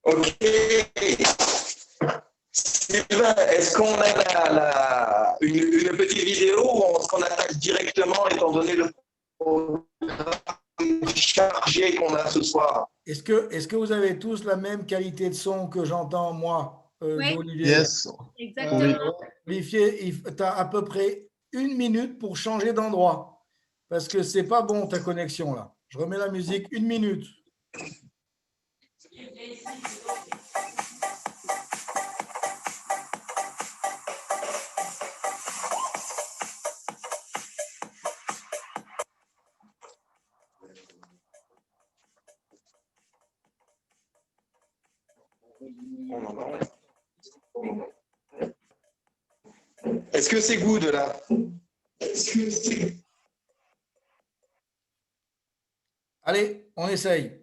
Ok. Sylvain, est-ce qu'on a une petite vidéo ou est-ce qu'on attaque directement étant donné le programme chargé qu'on a ce soir? Est-ce que vous avez tous la même qualité de son que j'entends moi, Oui, Olivier? Yes. exactement. Olivier, tu as à peu près 1 minute pour changer d'endroit parce que c'est pas bon ta connexion là. Je remets la musique 1 minute. On entend. Est-ce que c'est good là? Allez, on essaye.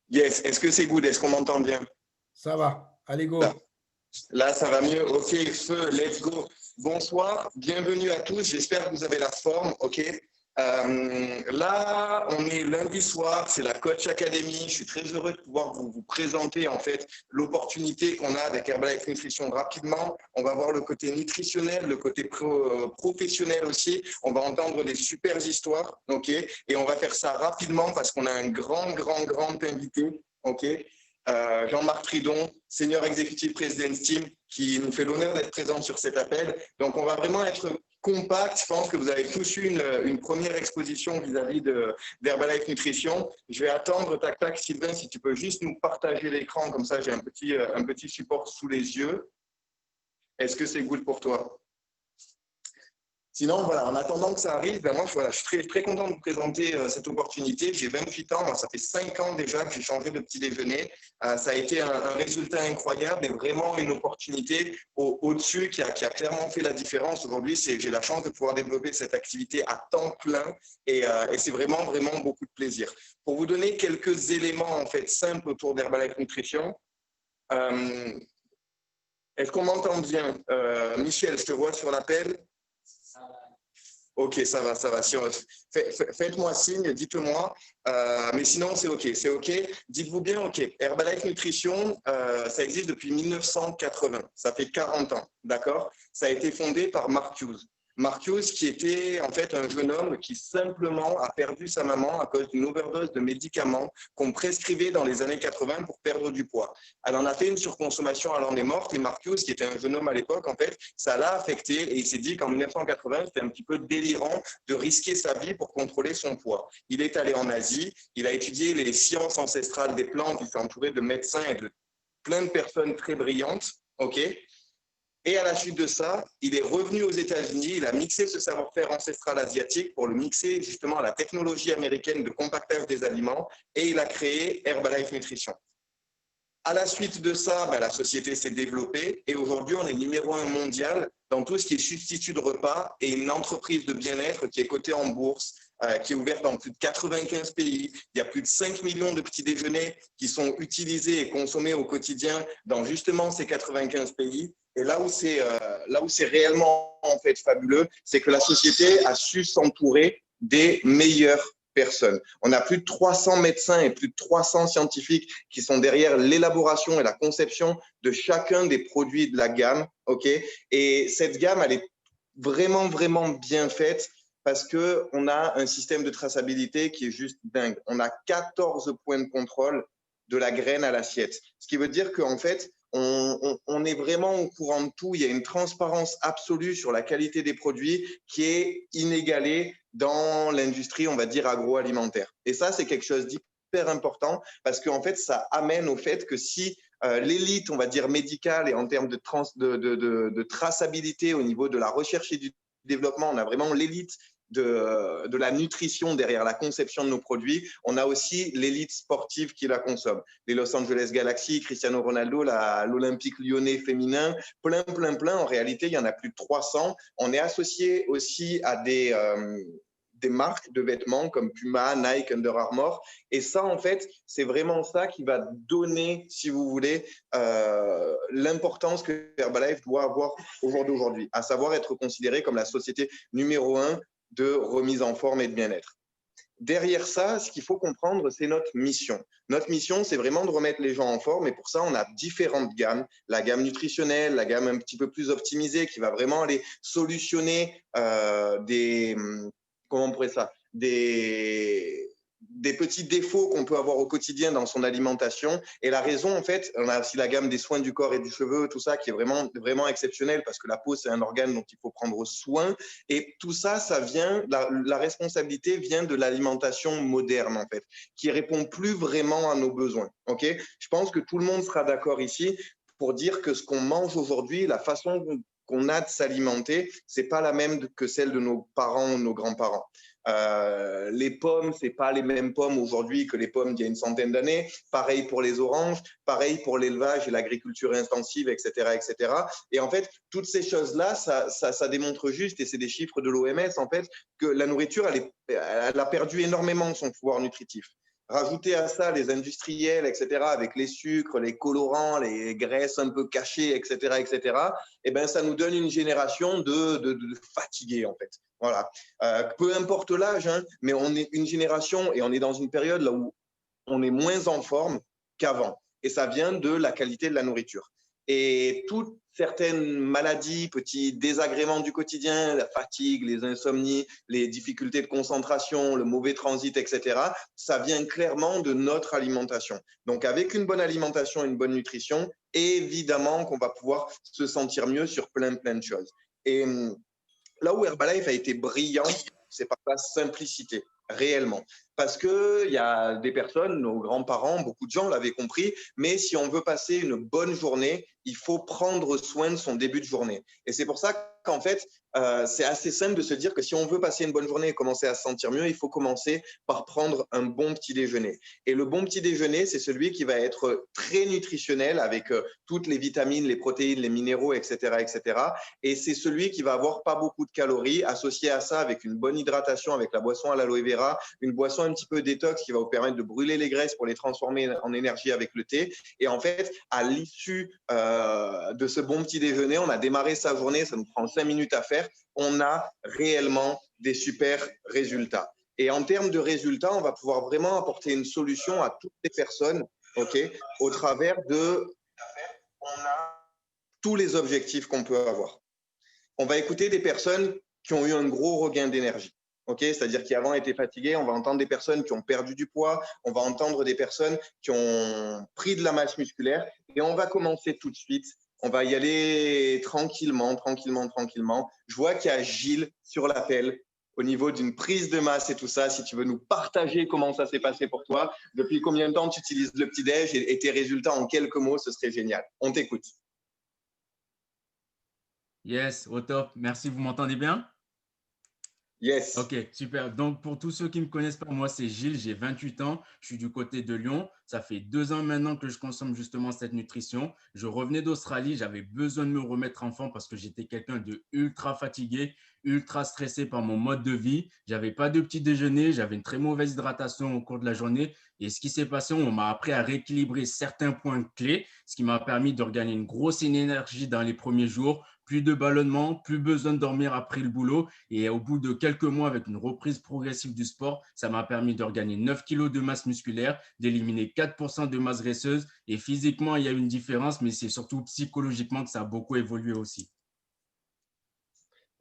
Yes. Est-ce que c'est good? Est-ce qu'on m'entend bien? Ça va. Allez, go. Là, ça va mieux. Ok, feu, let's go. Bonsoir, bienvenue à tous. J'espère que vous avez la forme. Ok. Là, on est lundi soir, c'est la Coach Academy. Je suis très heureux de pouvoir vous présenter en fait l'opportunité qu'on a avec Herbalife Nutrition rapidement. On va voir le côté nutritionnel, le côté professionnel aussi. On va entendre des super histoires, ok. Et on va faire ça rapidement parce qu'on a un grand invité, ok. Jean-Marc Tridon, Senior Executive President Team, qui nous fait l'honneur d'être présent sur cet appel. Donc, on va vraiment être compact. Je pense que vous avez tous eu une première exposition vis-à-vis d'Herbalife Nutrition. Je vais attendre, tac, Sylvain, si tu peux juste nous partager l'écran, comme ça j'ai un petit support sous les yeux. Est-ce que c'est good pour toi? Sinon, voilà, en attendant que ça arrive, ben moi, voilà, je suis très content de vous présenter cette opportunité. J'ai 28 ans, moi, ça fait 5 ans déjà que j'ai changé de petit déjeuner. Ça a été un résultat incroyable et vraiment une opportunité au-dessus qui a clairement fait la différence. Aujourd'hui, j'ai la chance de pouvoir développer cette activité à temps plein et c'est vraiment beaucoup de plaisir. Pour vous donner quelques éléments en fait simples autour d'Herbalife Nutrition, est-ce qu'on m'entend bien? Michel, je te vois sur l'appel. Ok, ça va. Si faites-moi signe, dites-moi. Mais sinon, c'est ok. Dites-vous bien, ok. Herbalife Nutrition, ça existe depuis 1980. Ça fait 40 ans, d'accord? Ça a été fondé par Mark Hughes. Mark Hughes, qui était en fait un jeune homme qui simplement a perdu sa maman à cause d'une overdose de médicaments qu'on prescrivait dans les années 80 pour perdre du poids. Elle en a fait une surconsommation, elle en est morte. Et Mark Hughes, qui était un jeune homme à l'époque, en fait, ça l'a affecté et il s'est dit qu'en 1980, c'était un petit peu délirant de risquer sa vie pour contrôler son poids. Il est allé en Asie, il a étudié les sciences ancestrales des plantes, il s'est entouré de médecins et de plein de personnes très brillantes, ok. Et à la suite de ça, il est revenu aux États-Unis, il a mixé ce savoir-faire ancestral asiatique pour le mixer justement à la technologie américaine de compactage des aliments et il a créé Herbalife Nutrition. À la suite de ça, la société s'est développée et aujourd'hui, on est numéro 1 mondial dans tout ce qui est substitut de repas et une entreprise de bien-être qui est cotée en bourse, qui est ouverte dans plus de 95 pays. Il y a plus de 5 millions de petits déjeuners qui sont utilisés et consommés au quotidien dans justement ces 95 pays. Et là où c'est réellement en fait fabuleux, c'est que la société a su s'entourer des meilleures personnes. On a plus de 300 médecins et plus de 300 scientifiques qui sont derrière l'élaboration et la conception de chacun des produits de la gamme, ok. Et cette gamme, elle est vraiment bien faite parce que on a un système de traçabilité qui est juste dingue. On a 14 points de contrôle de la graine à l'assiette, ce qui veut dire qu'en fait on est vraiment au courant de tout. Il y a une transparence absolue sur la qualité des produits qui est inégalée dans l'industrie, on va dire, agroalimentaire. Et ça, c'est quelque chose d'hyper important parce qu'en fait, ça amène au fait que si l'élite, on va dire, médicale et en termes de traçabilité au niveau de la recherche et du développement, on a vraiment l'élite de la nutrition derrière la conception de nos produits, on a aussi l'élite sportive qui la consomme. Les Los Angeles Galaxy, Cristiano Ronaldo, l'Olympique lyonnais féminin, plein. En réalité, il y en a plus de 300. On est associé aussi à des marques de vêtements comme Puma, Nike, Under Armour. Et ça, en fait, c'est vraiment ça qui va donner, si vous voulez, l'importance que Herbalife doit avoir au jour d'aujourd'hui, à savoir être considéré comme la société numéro 1 de remise en forme et de bien-être. derrière ça, ce qu'il faut comprendre, c'est notre mission. Notre mission, c'est vraiment de remettre les gens en forme. Et pour ça, on a différentes gammes. La gamme nutritionnelle, la gamme un petit peu plus optimisée qui va vraiment aller solutionner comment on pourrait ça, des petits défauts qu'on peut avoir au quotidien dans son alimentation. Et la raison, en fait, on a aussi la gamme des soins du corps et du cheveu, tout ça qui est vraiment, vraiment exceptionnel parce que la peau, c'est un organe dont il faut prendre soin. Et tout ça, ça vient, la responsabilité vient de l'alimentation moderne, en fait, qui répond plus vraiment à nos besoins. OK ? Je pense que tout le monde sera d'accord ici pour dire que ce qu'on mange aujourd'hui, la façon qu'on a de s'alimenter, c'est pas la même que celle de nos parents ou nos grands-parents. Les pommes, c'est pas les mêmes pommes aujourd'hui que les pommes d'il y a une centaine d'années. Pareil pour les oranges, pareil pour l'élevage et l'agriculture intensive, etc., etc. Et en fait, toutes ces choses-là, ça démontre juste, et c'est des chiffres de l'OMS, en fait, que la nourriture, elle a perdu énormément son pouvoir nutritif. Rajouter à ça les industriels, etc., avec les sucres, les colorants, les graisses un peu cachées, etc., eh ben, ça nous donne une génération de fatigués, en fait. Voilà. Peu importe l'âge, hein, mais on est une génération et on est dans une période là où on est moins en forme qu'avant. Et ça vient de la qualité de la nourriture. Et toutes certaines maladies, petits désagréments du quotidien, la fatigue, les insomnies, les difficultés de concentration, le mauvais transit, etc., ça vient clairement de notre alimentation. Donc, avec une bonne alimentation, une bonne nutrition, évidemment qu'on va pouvoir se sentir mieux sur plein de choses. Et là où Herbalife a été brillant, c'est par sa simplicité, réellement. Parce qu'il y a des personnes, nos grands-parents, beaucoup de gens l'avaient compris, mais si on veut passer une bonne journée, il faut prendre soin de son début de journée. Et c'est pour ça qu'en fait, c'est assez simple de se dire que si on veut passer une bonne journée et commencer à se sentir mieux, il faut commencer par prendre un bon petit déjeuner. Et le bon petit déjeuner, c'est celui qui va être très nutritionnel avec toutes les vitamines, les protéines, les minéraux, etc., etc. Et c'est celui qui va avoir pas beaucoup de calories, associé à ça avec une bonne hydratation, avec la boisson à l'aloe vera, une boisson un petit peu détox qui va vous permettre de brûler les graisses pour les transformer en énergie avec le thé. Et en fait, à l'issue de ce bon petit déjeuner, on a démarré sa journée, ça nous prend 5 minutes à faire, on a réellement des super résultats. Et en termes de résultats, on va pouvoir vraiment apporter une solution à toutes les personnes, okay, au travers de tous les objectifs qu'on peut avoir. On va écouter des personnes qui ont eu un gros regain d'énergie. Okay, c'est-à-dire qui avant étaient fatiguées, on va entendre des personnes qui ont perdu du poids, on va entendre des personnes qui ont pris de la masse musculaire et on va commencer tout de suite. On va y aller tranquillement. Je vois qu'il y a Gilles sur l'appel au niveau d'une prise de masse et tout ça. Si tu veux nous partager comment ça s'est passé pour toi, depuis combien de temps tu utilises le petit-déj et tes résultats en quelques mots, ce serait génial. On t'écoute. Yes, au top. Merci, vous m'entendez bien? Yes. Ok, super. Donc, pour tous ceux qui ne me connaissent pas, moi, c'est Gilles, j'ai 28 ans, je suis du côté de Lyon. Ça fait 2 ans maintenant que je consomme justement cette nutrition. Je revenais d'Australie, j'avais besoin de me remettre en forme parce que j'étais quelqu'un de ultra fatigué, ultra stressé par mon mode de vie. J'avais pas de petit déjeuner, j'avais une très mauvaise hydratation au cours de la journée. Et ce qui s'est passé, on m'a appris à rééquilibrer certains points clés, ce qui m'a permis de regagner une grosse énergie dans les premiers jours. Plus de ballonnement, plus besoin de dormir après le boulot. Et au bout de quelques mois, avec une reprise progressive du sport, ça m'a permis de regagner 9 kilos de masse musculaire, d'éliminer 4% de masse graisseuse. Et physiquement, il y a une différence, mais c'est surtout psychologiquement que ça a beaucoup évolué aussi.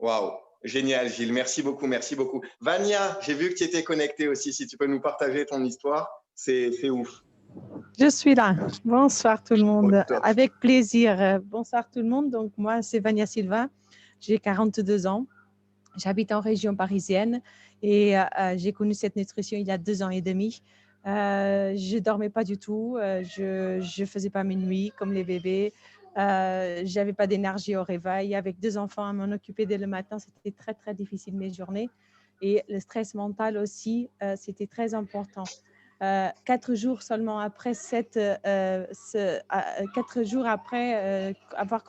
Waouh, génial Gilles, merci beaucoup, merci beaucoup. Vania, j'ai vu que tu étais connectée aussi, si tu peux nous partager ton histoire, c'est ouf. Je suis là. Bonsoir tout le monde. Avec plaisir. Bonsoir tout le monde. Donc moi, c'est Vania Silva. J'ai 42 ans. J'habite en région parisienne et j'ai connu cette nutrition il y a 2 ans et demi. Je ne dormais pas du tout. Je ne faisais pas mes nuits comme les bébés. Je n'avais pas d'énergie au réveil. Avec 2 enfants à m'en occuper dès le matin, c'était très, très difficile mes journées. Et le stress mental aussi, c'était très important. 4 jours seulement après 4 jours après avoir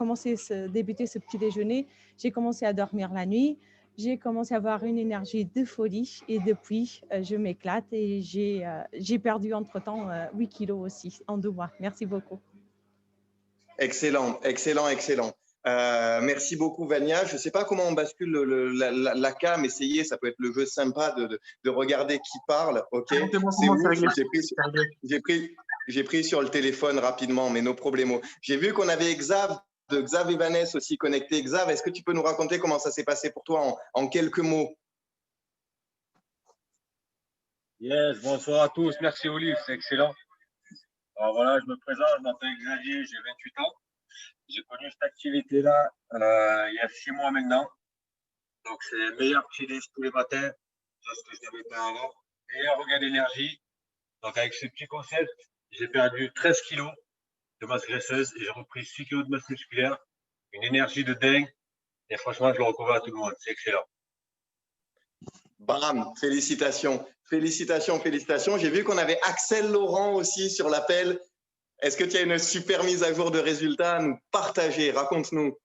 débuté ce petit déjeuner, j'ai commencé à dormir la nuit. J'ai commencé à avoir une énergie de folie et depuis, je m'éclate et j'ai perdu entre-temps 8 kilos aussi en 2 mois. Merci beaucoup. Excellent, excellent, excellent. Merci beaucoup, Vania. Je ne sais pas comment on bascule la cam. Essayez, ça peut être le jeu sympa de regarder qui parle. OK, c'est ouf. J'ai pris sur le téléphone rapidement, mais nos problèmes. J'ai vu qu'on avait Xav et Vanessa aussi connectés. Xav, est-ce que tu peux nous raconter comment ça s'est passé pour toi en quelques mots? Yes, bonsoir à tous. Merci Olive, c'est excellent. Alors voilà, je me présente, je m'appelle Xavier, j'ai 28 ans. J'ai connu cette activité-là il y a 6 mois maintenant. Donc c'est le meilleur petit déj tous les matins, c'est ce que je n'avais pas avant. Meilleur regain d'énergie. Donc avec ce petit concept, j'ai perdu 13 kilos de masse graisseuse et j'ai repris 6 kilos de masse musculaire. Une énergie de dingue. Et franchement, je le recommande à tout le monde. C'est excellent. Bam, félicitations. Félicitations. J'ai vu qu'on avait Axel Laurent aussi sur l'appel. Est-ce que tu as une super mise à jour de résultats à nous partager? Raconte-nous.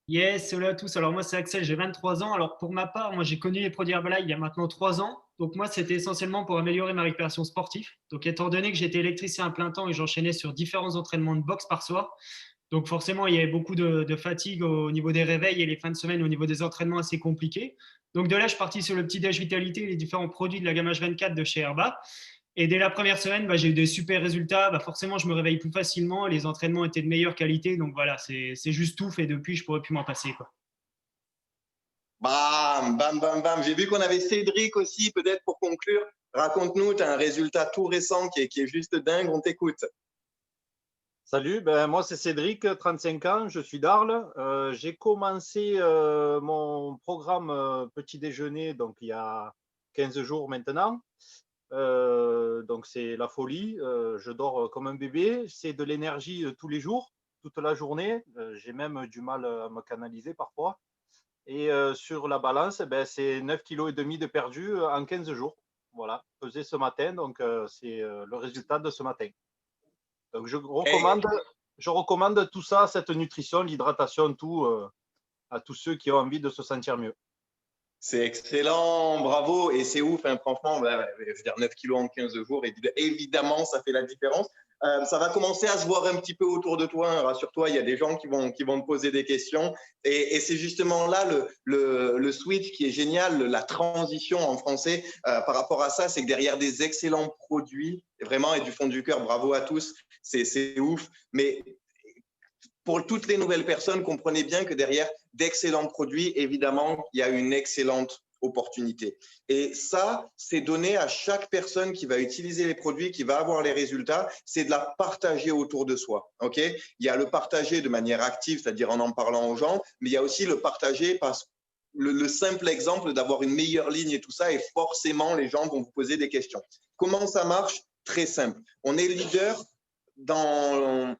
Yes, salut à tous. Alors moi, c'est Axel, j'ai 23 ans. Alors pour ma part, moi, j'ai connu les produits Herbalife il y a maintenant 3 ans. Donc moi, c'était essentiellement pour améliorer ma récupération sportive. Donc étant donné que j'étais électricien à plein temps et j'enchaînais sur différents entraînements de boxe par soir, donc forcément, il y avait beaucoup de fatigue au niveau des réveils et les fins de semaine au niveau des entraînements assez compliqués. Donc de là, je suis parti sur le petit déj vitalité, les différents produits de la gamme H24 de chez Herba. Et dès la première semaine, j'ai eu des super résultats. Forcément, je me réveille plus facilement. Les entraînements étaient de meilleure qualité. Donc voilà, c'est juste tout. Et depuis, je ne pourrais plus m'en passer, quoi. Bam, bam, bam, bam. J'ai vu qu'on avait Cédric aussi, peut-être pour conclure. Raconte-nous, tu as un résultat tout récent qui est juste dingue. On t'écoute. Salut, moi c'est Cédric, 35 ans, je suis d'Arles. J'ai commencé mon programme petit déjeuner donc il y a 15 jours maintenant. Donc c'est la folie, je dors comme un bébé, c'est de l'énergie tous les jours, toute la journée. J'ai même du mal à me canaliser parfois. Et sur la balance, c'est 9,5 kg de perdu en 15 jours. Voilà, pesé ce matin, donc c'est le résultat de ce matin. Donc, je recommande tout ça, cette nutrition, l'hydratation, tout à tous ceux qui ont envie de se sentir mieux. C'est excellent, bravo. Et c'est ouf, hein, franchement, je veux dire 9 kilos en 15 jours, évidemment, ça fait la différence. Ça va commencer à se voir un petit peu autour de toi, hein, rassure-toi, il y a des gens qui vont te poser des questions. Et c'est justement là le switch qui est génial, la transition en français par rapport à ça, c'est que derrière des excellents produits, vraiment, et du fond du cœur, bravo à tous, c'est ouf. Mais pour toutes les nouvelles personnes, comprenez bien que derrière d'excellents produits, évidemment, il y a une excellente opportunité. Et ça, c'est donné à chaque personne qui va utiliser les produits, qui va avoir les résultats, c'est de la partager autour de soi. Okay, il y a le partager de manière active, c'est-à-dire en parlant aux gens, mais il y a aussi le partager parce le simple exemple d'avoir une meilleure ligne et tout ça, et forcément, les gens vont vous poser des questions. Comment ça marche? Très simple. On est leader dans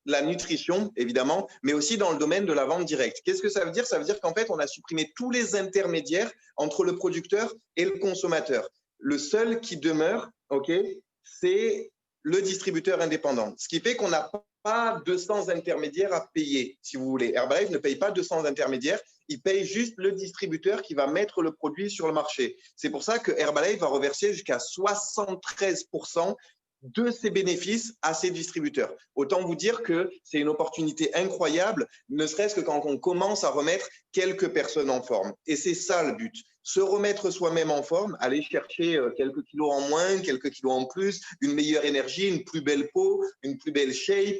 la nutrition, évidemment, mais aussi dans le domaine de la vente directe. Qu'est-ce que ça veut dire? Ça veut dire qu'en fait, on a supprimé tous les intermédiaires entre le producteur et le consommateur. Le seul qui demeure, c'est le distributeur indépendant. Ce qui fait qu'on n'a pas 200 intermédiaires à payer, si vous voulez. Herbalife ne paye pas 200 intermédiaires, il paye juste le distributeur qui va mettre le produit sur le marché. C'est pour ça que Herbalife va reverser jusqu'à 73% de ses bénéfices à ses distributeurs. Autant vous dire que c'est une opportunité incroyable, ne serait-ce que quand on commence à remettre quelques personnes en forme. Et c'est ça le but. Se remettre soi-même en forme, aller chercher quelques kilos en moins, quelques kilos en plus, une meilleure énergie, une plus belle peau, une plus belle shape,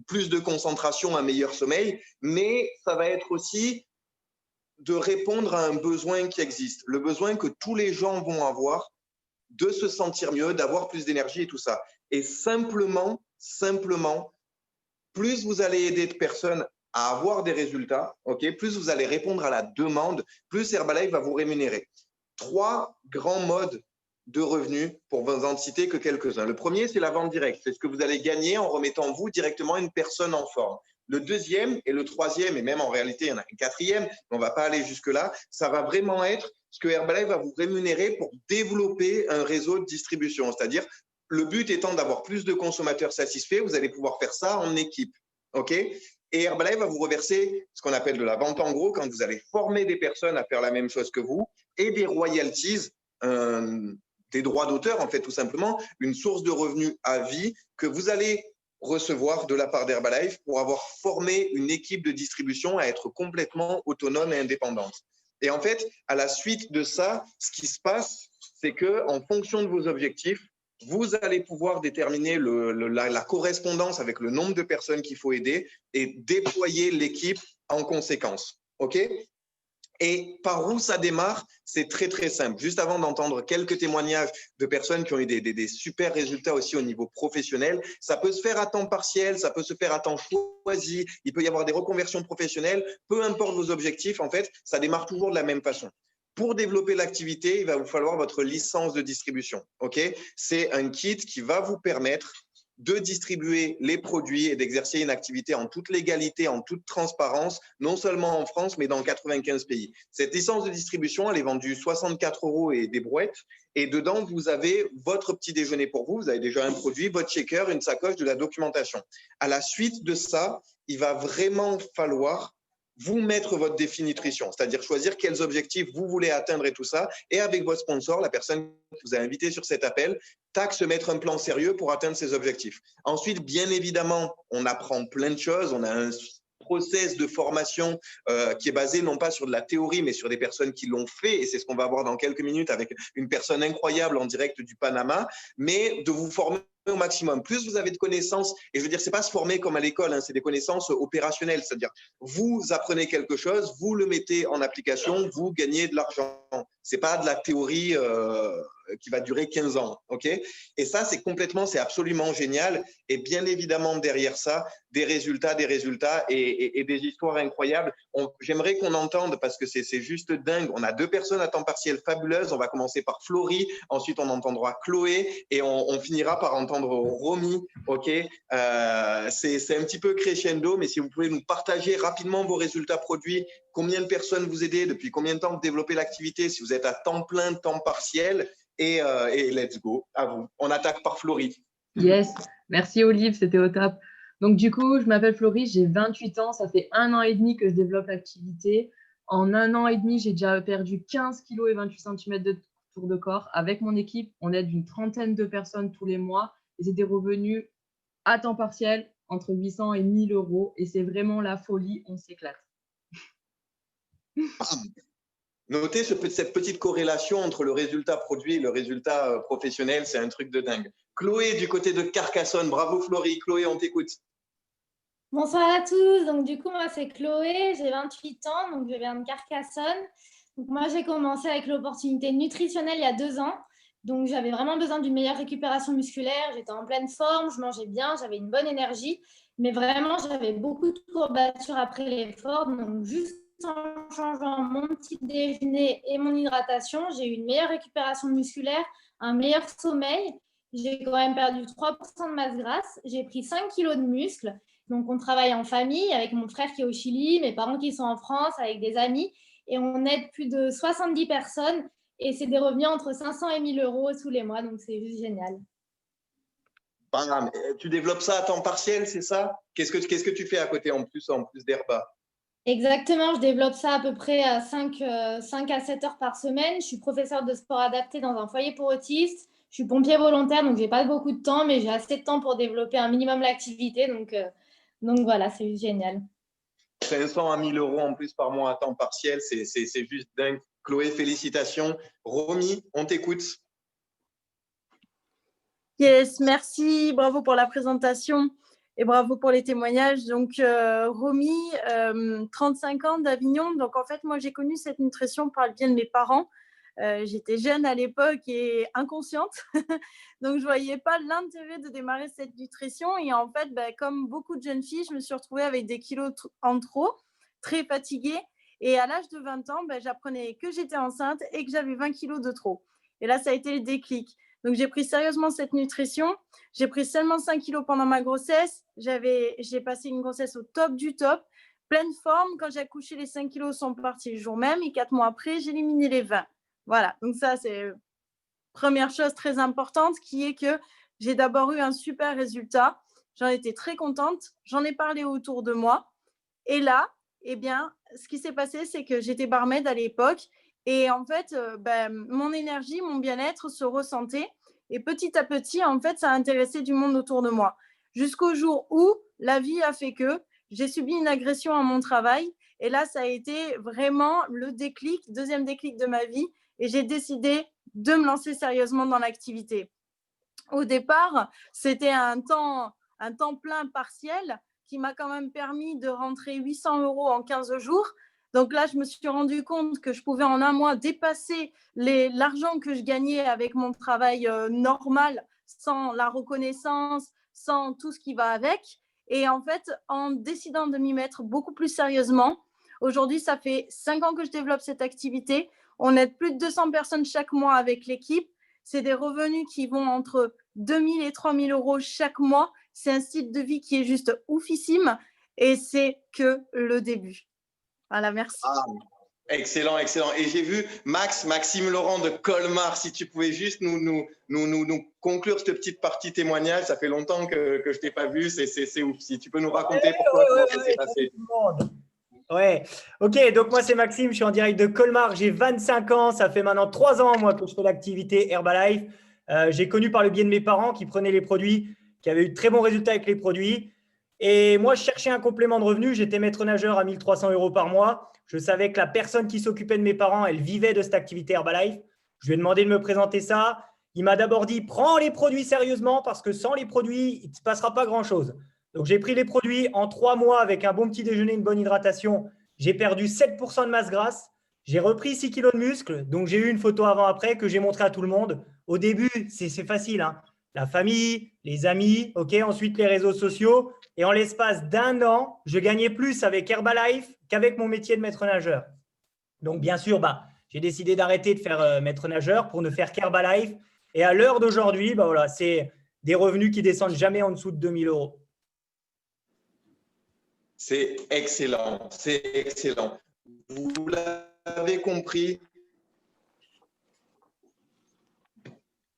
plus de concentration, un meilleur sommeil. Mais ça va être aussi de répondre à un besoin qui existe, le besoin que tous les gens vont avoir de se sentir mieux, d'avoir plus d'énergie et tout ça. Et simplement, plus vous allez aider de personnes à avoir des résultats, plus vous allez répondre à la demande, plus Herbalife va vous rémunérer. 3 grands modes de revenus, pour vous en citer que quelques-uns. Le premier, c'est la vente directe. C'est ce que vous allez gagner en remettant vous directement une personne en forme. Le deuxième et le troisième, et même en réalité, il y en a un quatrième, on ne va pas aller jusque-là, ça va vraiment être ce que Herbalife va vous rémunérer pour développer un réseau de distribution. C'est-à-dire, le but étant d'avoir plus de consommateurs satisfaits, vous allez pouvoir faire ça en équipe. Et Herbalife va vous reverser ce qu'on appelle de la vente en gros, quand vous allez former des personnes à faire la même chose que vous, et des royalties, des droits d'auteur, en fait, tout simplement, une source de revenus à vie que vous allez recevoir de la part d'Herbalife pour avoir formé une équipe de distribution à être complètement autonome et indépendante. Et en fait, à la suite de ça, ce qui se passe, c'est qu'en fonction de vos objectifs, vous allez pouvoir déterminer la correspondance avec le nombre de personnes qu'il faut aider et déployer l'équipe en conséquence. OK ? Et par où ça démarre, c'est très, très simple. Juste avant d'entendre quelques témoignages de personnes qui ont eu des super résultats aussi au niveau professionnel, ça peut se faire à temps partiel, ça peut se faire à temps choisi, il peut y avoir des reconversions professionnelles, peu importe vos objectifs, en fait, ça démarre toujours de la même façon. Pour développer l'activité, il va vous falloir votre licence de distribution. Okay ? C'est un kit qui va vous permettre de distribuer les produits et d'exercer une activité en toute légalité, en toute transparence, non seulement en France, mais dans 95 pays. Cette licence de distribution, elle est vendue 64 € et des brouettes. Et dedans, vous avez votre petit déjeuner pour vous. Vous avez déjà un produit, votre shaker, une sacoche, de la documentation. À la suite de ça, il va vraiment falloir vous mettre votre défi nutrition, c'est-à-dire choisir quels objectifs vous voulez atteindre et tout ça. Et avec votre sponsor, la personne que vous avez invitée sur cet appel, se mettre un plan sérieux pour atteindre ces objectifs. Ensuite, bien évidemment, on apprend plein de choses. On a un process de formation qui est basé non pas sur de la théorie, mais sur des personnes qui l'ont fait. Et c'est ce qu'on va voir dans quelques minutes avec une personne incroyable en direct du Panama. Mais de vous former au maximum. Plus vous avez de connaissances, et je veux dire, c'est pas se former comme à l'école, hein, c'est des connaissances opérationnelles, c'est-à-dire vous apprenez quelque chose, vous le mettez en application, vous gagnez de l'argent. C'est pas de la théorie qui va durer 15 ans, ok ? Et ça, c'est absolument génial. Et bien évidemment, derrière ça, des résultats et des histoires incroyables. J'aimerais qu'on entende, parce que c'est juste dingue. On a 2 personnes à temps partiel fabuleuses. On va commencer par Florie, ensuite on entendra Chloé, et on finira par entendre Romy, ok ? C'est un petit peu crescendo, mais si vous pouvez nous partager rapidement vos résultats produits, combien de personnes vous aidez, depuis combien de temps vous développez l'activité, si vous êtes à temps plein, temps partiel, et let's go, à vous. On attaque par Florie. Yes, merci Olive, c'était au top. Donc du coup, je m'appelle Florie, j'ai 28 ans, ça fait 1 an et demi que je développe l'activité. En 1 an et demi, j'ai déjà perdu 15 kg et 28 cm de tour de corps. Avec mon équipe, on aide une trentaine de personnes tous les mois et c'est des revenus à temps partiel entre 800 et 1000 €. Et c'est vraiment la folie, on s'éclate. Notez cette petite corrélation entre le résultat produit et le résultat professionnel, c'est un truc de dingue. Chloé, du côté de Carcassonne, bravo Florie. Chloé, on t'écoute. Bonsoir à tous. Donc, du coup, moi, c'est Chloé, j'ai 28 ans, donc je viens de Carcassonne. Donc, moi, j'ai commencé avec l'opportunité nutritionnelle il y a 2 ans. Donc, j'avais vraiment besoin d'une meilleure récupération musculaire. J'étais en pleine forme, je mangeais bien, j'avais une bonne énergie. Mais vraiment, j'avais beaucoup de courbatures après l'effort. Donc, juste en changeant mon petit déjeuner et mon hydratation, j'ai eu une meilleure récupération musculaire, un meilleur sommeil. J'ai quand même perdu 3% de masse grasse. J'ai pris 5 kilos de muscles. Donc, on travaille en famille avec mon frère qui est au Chili, mes parents qui sont en France, avec des amis. Et on aide plus de 70 personnes. Et c'est des revenus entre 500 et 1000 € tous les mois. Donc, c'est juste génial. Bam. Tu développes ça à temps partiel, c'est ça ? Qu'est-ce que tu fais à côté en plus d'Herba ? Exactement, je développe ça à peu près à 5 à 7 heures par semaine. Je suis professeure de sport adapté dans un foyer pour autistes. Je suis pompier volontaire, donc je n'ai pas beaucoup de temps, mais j'ai assez de temps pour développer un minimum l'activité. Donc voilà, c'est juste génial. 500 à 1000 € en plus par mois à temps partiel, c'est juste dingue. Chloé, félicitations. Romy, on t'écoute. Yes, merci. Bravo pour la présentation et bravo pour les témoignages. Donc, Romy, 35 ans d'Avignon. Donc, en fait, moi, j'ai connu cette nutrition par le biais de mes parents. J'étais jeune à l'époque et inconsciente. Donc, je ne voyais pas l'intérêt de démarrer cette nutrition. Et en fait, comme beaucoup de jeunes filles, je me suis retrouvée avec des kilos en trop, très fatiguée. Et à l'âge de 20 ans, j'apprenais que j'étais enceinte et que j'avais 20 kilos de trop. Et là, ça a été le déclic. Donc, j'ai pris sérieusement cette nutrition. J'ai pris seulement 5 kilos pendant ma grossesse. J'ai passé une grossesse au top du top, pleine forme. Quand j'ai accouché, les 5 kilos sont partis le jour même. Et 4 mois après, j'ai éliminé les 20. Voilà, donc ça, c'est première chose très importante qui est que j'ai d'abord eu un super résultat. J'en étais très contente. J'en ai parlé autour de moi. Et là, eh bien, ce qui s'est passé, c'est que j'étais barmaid à l'époque. Et en fait, mon énergie, mon bien-être se ressentait. Et petit à petit, en fait, ça a intéressé du monde autour de moi. jusqu'au jour où la vie a fait que j'ai subi une agression à mon travail. Et là, ça a été vraiment le déclic, deuxième déclic de ma vie. Et j'ai décidé de me lancer sérieusement dans l'activité. Au départ, c'était un temps plein partiel qui m'a quand même permis de rentrer 800 € en 15 jours. Donc là, je me suis rendu compte que je pouvais en un mois dépasser l'argent que je gagnais avec mon travail normal, sans la reconnaissance, sans tout ce qui va avec. Et en fait, en décidant de m'y mettre beaucoup plus sérieusement, aujourd'hui, ça fait 5 ans que je développe cette activité. On aide plus de 200 personnes chaque mois avec l'équipe. C'est des revenus qui vont entre 2 000 et 3 000 € chaque mois. C'est un style de vie qui est juste oufissime et c'est que le début. Voilà, merci. Ah, excellent, excellent. Et j'ai vu Maxime Laurent de Colmar, si tu pouvais juste nous conclure cette petite partie témoignage. Ça fait longtemps que je ne t'ai pas vu, c'est ouf. Si tu peux nous raconter pourquoi ça s'est passé. Ouais, ok, donc moi c'est Maxime, je suis en direct de Colmar, j'ai 25 ans, ça fait maintenant 3 ans moi que je fais l'activité Herbalife. J'ai connu par le biais de mes parents qui prenaient les produits, qui avaient eu de très bons résultats avec les produits. Et moi je cherchais un complément de revenus, j'étais maître nageur à 1 300 € par mois. Je savais que la personne qui s'occupait de mes parents, elle vivait de cette activité Herbalife. Je lui ai demandé de me présenter ça. Il m'a d'abord dit, prends les produits sérieusement parce que sans les produits, il ne se passera pas grand-chose. Donc, j'ai pris les produits en 3 mois avec un bon petit déjeuner, une bonne hydratation. J'ai perdu 7% de masse grasse. J'ai repris 6 kilos de muscle. Donc, j'ai eu une photo avant-après que j'ai montrée à tout le monde. Au début, c'est facile, hein. La famille, les amis, ok, ensuite les réseaux sociaux. Et en l'espace d'1 an, je gagnais plus avec Herbalife qu'avec mon métier de maître nageur. Donc, bien sûr, j'ai décidé d'arrêter de faire maître nageur pour ne faire qu'Herbalife. Et à l'heure d'aujourd'hui, voilà, c'est des revenus qui descendent jamais en dessous de 2 000 €. C'est excellent, c'est excellent. Vous l'avez compris,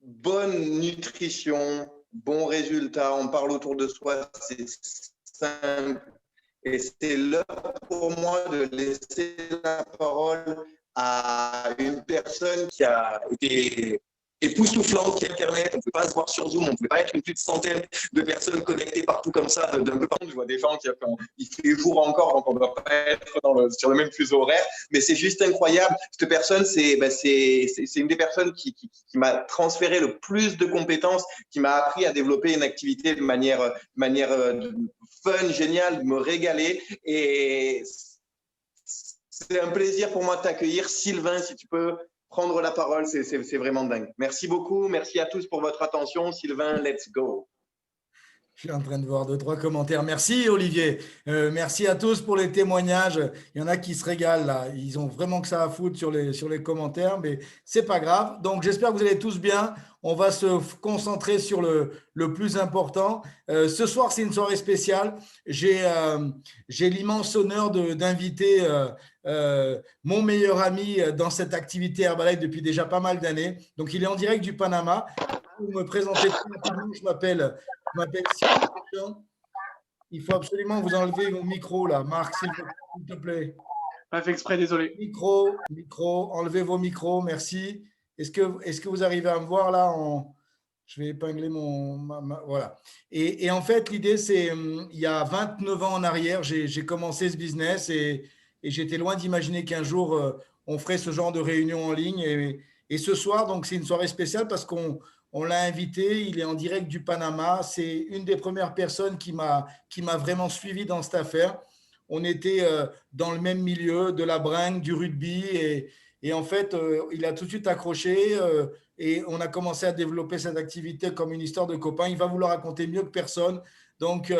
bonne nutrition, bon résultat, on parle autour de soi, c'est simple. Et c'est l'heure pour moi de laisser la parole à une personne qui a été époustouflante sur Internet. On ne peut pas se voir sur Zoom, on ne peut pas être une petite centaine de personnes connectées partout comme ça, d'un peu partout. Je vois des gens il fait jour encore, donc on ne doit pas être sur le même fuseau horaire. Mais c'est juste incroyable. Cette personne, c'est une des personnes qui m'a transféré le plus de compétences, qui m'a appris à développer une activité de manière fun, géniale, de me régaler. Et c'est un plaisir pour moi de t'accueillir. Sylvain, si tu peux prendre la parole, c'est vraiment dingue. Merci beaucoup. Merci à tous pour votre attention. Sylvain, let's go. Je suis en train de voir 2-3 commentaires. Merci Olivier. Merci à tous pour les témoignages. Il y en a qui se régalent là. Ils ont vraiment que ça à foutre sur les commentaires, mais c'est pas grave. Donc j'espère que vous allez tous bien. On va se concentrer sur le plus important. Ce soir, c'est une soirée spéciale. J'ai l'immense honneur d'inviter mon meilleur ami dans cette activité Herbalife depuis déjà pas mal d'années. Donc, il est en direct du Panama. Pour me présenter, je m'appelle Sylvain. Il faut absolument vous enlever mon micro là. Marc, s'il te plaît. Pas fait exprès, désolé. Micro, enlevez vos micros, merci. Est-ce que vous arrivez à me voir là Je vais épingler voilà. Et en fait, l'idée, c'est il y a 29 ans en arrière, j'ai commencé ce business et j'étais loin d'imaginer qu'un jour, on ferait ce genre de réunion en ligne. Et ce soir, donc, c'est une soirée spéciale parce qu'on l'a invité. Il est en direct du Panama. C'est une des premières personnes qui m'a vraiment suivi dans cette affaire. On était dans le même milieu, de la bringue, du rugby et en fait, il a tout de suite accroché et on a commencé à développer cette activité comme une histoire de copain. Il va vous le raconter mieux que personne. Donc,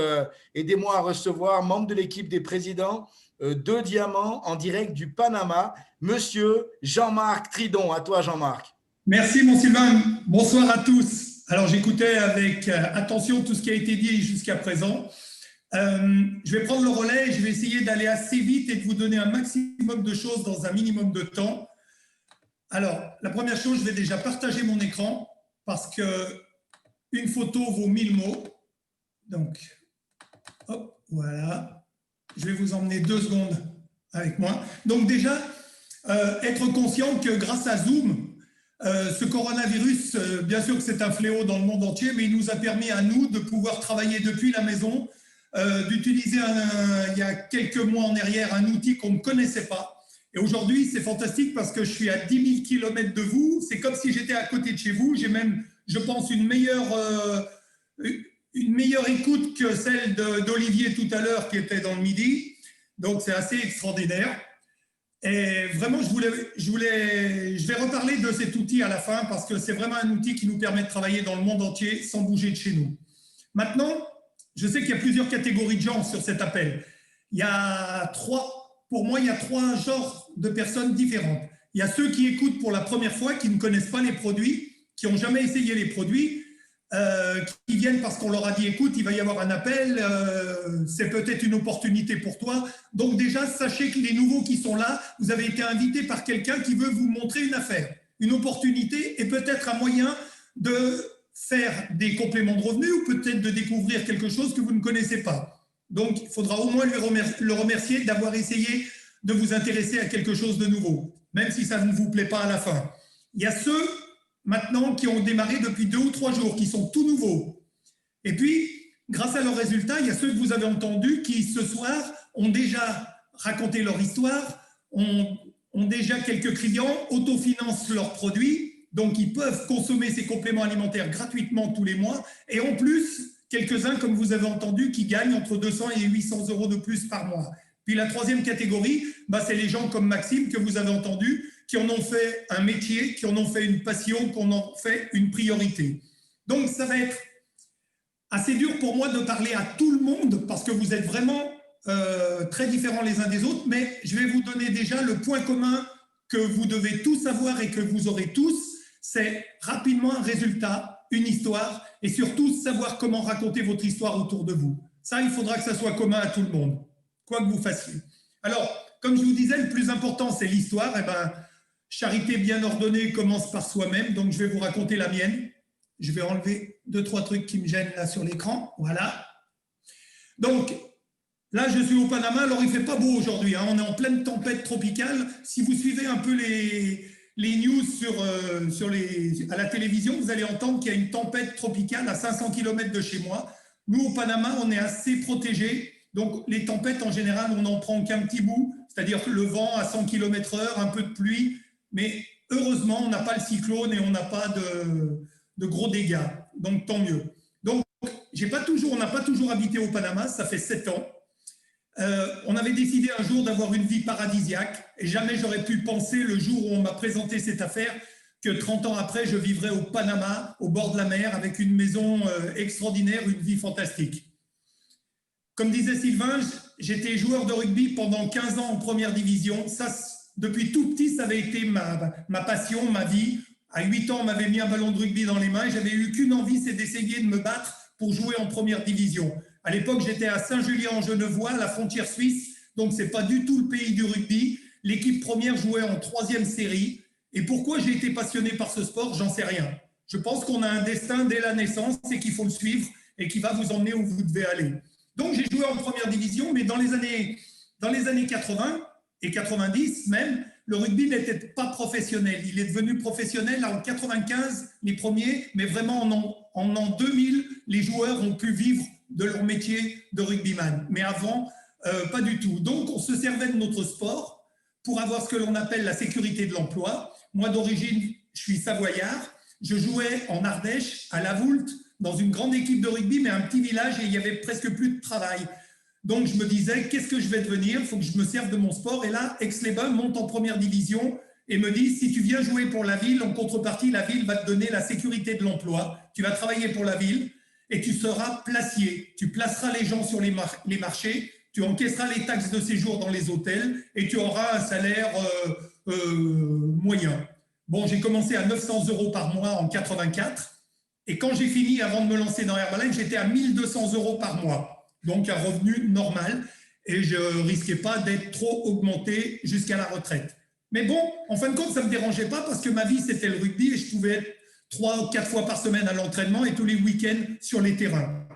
aidez-moi à recevoir, membre de l'équipe des présidents, 2 diamants en direct du Panama, monsieur Jean-Marc Tridon. À toi, Jean-Marc. Merci, mon Sylvain. Bonsoir à tous. Alors, j'écoutais avec attention tout ce qui a été dit jusqu'à présent. Je vais prendre le relais et je vais essayer d'aller assez vite et de vous donner un maximum de choses dans un minimum de temps. Alors, la première chose, je vais déjà partager mon écran parce qu'une photo vaut 1000 mots. Donc, hop, voilà. Je vais vous emmener 2 secondes avec moi. Donc déjà, être conscient que grâce à Zoom, Ce coronavirus, bien sûr que c'est un fléau dans le monde entier, mais il nous a permis à nous de pouvoir travailler depuis la maison, d'utiliser il y a quelques mois en arrière un outil qu'on ne connaissait pas. Et aujourd'hui, c'est fantastique parce que je suis à 10 000 km de vous. C'est comme si j'étais à côté de chez vous. J'ai même, je pense, une meilleure écoute que celle d'Olivier tout à l'heure qui était dans le Midi. Donc, c'est assez extraordinaire. Et vraiment, je vais reparler de cet outil à la fin parce que c'est vraiment un outil qui nous permet de travailler dans le monde entier sans bouger de chez nous. Maintenant, je sais qu'il y a plusieurs catégories de gens sur cet appel. Pour moi, il y a trois genres de personnes différentes. Il y a ceux qui écoutent pour la première fois, qui ne connaissent pas les produits, qui n'ont jamais essayé les produits, qui viennent parce qu'on leur a dit « écoute, il va y avoir un appel, c'est peut-être une opportunité pour toi ». Donc déjà, sachez que les nouveaux qui sont là, vous avez été invités par quelqu'un qui veut vous montrer une affaire, une opportunité et peut-être un moyen de faire des compléments de revenus ou peut-être de découvrir quelque chose que vous ne connaissez pas. Donc, il faudra au moins le remercier d'avoir essayé de vous intéresser à quelque chose de nouveau, même si ça ne vous plaît pas à la fin. Il y a ceux maintenant qui ont démarré depuis 2 ou 3 jours, qui sont tout nouveaux. Et puis, grâce à leurs résultats, il y a ceux que vous avez entendus qui, ce soir, ont déjà raconté leur histoire, ont déjà quelques clients, autofinancent leurs produits, donc ils peuvent consommer ces compléments alimentaires gratuitement tous les mois. Et en plus, quelques-uns, comme vous avez entendu, qui gagnent entre 200 et 800 euros de plus par mois. Puis la troisième catégorie, c'est les gens comme Maxime, que vous avez entendu, qui en ont fait un métier, qui en ont fait une passion, qui en ont fait une priorité. Donc, ça va être assez dur pour moi de parler à tout le monde, parce que vous êtes vraiment très différents les uns des autres, mais je vais vous donner déjà le point commun que vous devez tous savoir et que vous aurez tous, c'est rapidement un résultat, une histoire, et surtout savoir comment raconter votre histoire autour de vous. Ça, il faudra que ça soit commun à tout le monde, quoi que vous fassiez. Alors, comme je vous disais, le plus important, c'est l'histoire. Eh ben, charité bien ordonnée commence par soi-même, donc je vais vous raconter la mienne. Je vais enlever 2-3 trucs qui me gênent là sur l'écran, voilà. Donc, là, je suis au Panama, alors il ne fait pas beau aujourd'hui, hein. On est en pleine tempête tropicale. Si vous suivez un peu les news à la télévision, vous allez entendre qu'il y a une tempête tropicale à 500 km de chez moi. Nous, au Panama, on est assez protégés. Donc, les tempêtes, en général, on n'en prend qu'un petit bout, c'est-à-dire le vent à 100 km/h, un peu de pluie. Mais heureusement, on n'a pas le cyclone et on n'a pas de gros dégâts. Donc, tant mieux. Donc, on n'a pas toujours habité au Panama, ça fait 7 ans. On avait décidé un jour d'avoir une vie paradisiaque et jamais j'aurais pu penser le jour où on m'a présenté cette affaire que 30 ans après, je vivrais au Panama, au bord de la mer, avec une maison extraordinaire, une vie fantastique. Comme disait Sylvain, j'étais joueur de rugby pendant 15 ans en première division. Ça, depuis tout petit, ça avait été ma passion, ma vie. À 8 ans, on m'avait mis un ballon de rugby dans les mains et j'avais eu qu'une envie, c'est d'essayer de me battre pour jouer en première division. À l'époque, j'étais à Saint-Julien-en-Genevois, la frontière suisse, donc ce n'est pas du tout le pays du rugby. L'équipe première jouait en 3e série. Et pourquoi j'ai été passionné par ce sport, j'en sais rien. Je pense qu'on a un destin dès la naissance et qu'il faut le suivre et qui va vous emmener où vous devez aller. Donc, j'ai joué en première division, mais dans les années 80 et 90 même, le rugby n'était pas professionnel. Il est devenu professionnel en 95, les premiers, mais vraiment en an 2000, les joueurs ont pu vivre de leur métier de rugbyman. Mais avant, pas du tout. Donc, on se servait de notre sport pour avoir ce que l'on appelle la sécurité de l'emploi. Moi, d'origine, je suis savoyard. Je jouais en Ardèche, à La Voulte, dans une grande équipe de rugby, mais un petit village et il y avait presque plus de travail. Donc, je me disais, qu'est-ce que je vais devenir? Il faut que je me serve de mon sport. Et là, Aix-les-Bains monte en première division et me dit, si tu viens jouer pour la ville, en contrepartie, la ville va te donner la sécurité de l'emploi. Tu vas travailler pour la ville et tu seras placier. Tu placeras les gens sur les marchés, tu encaisseras les taxes de séjour dans les hôtels et tu auras un salaire moyen. Bon, j'ai commencé à 900 € par mois en 84. Et quand j'ai fini, avant de me lancer dans Herbalife, j'étais à 1200 € par mois. Donc, un revenu normal. Et je ne risquais pas d'être trop augmenté jusqu'à la retraite. Mais bon, en fin de compte, ça ne me dérangeait pas parce que ma vie, c'était le rugby et je pouvais être 3 ou 4 fois par semaine à l'entraînement et tous les week-ends sur les terrains.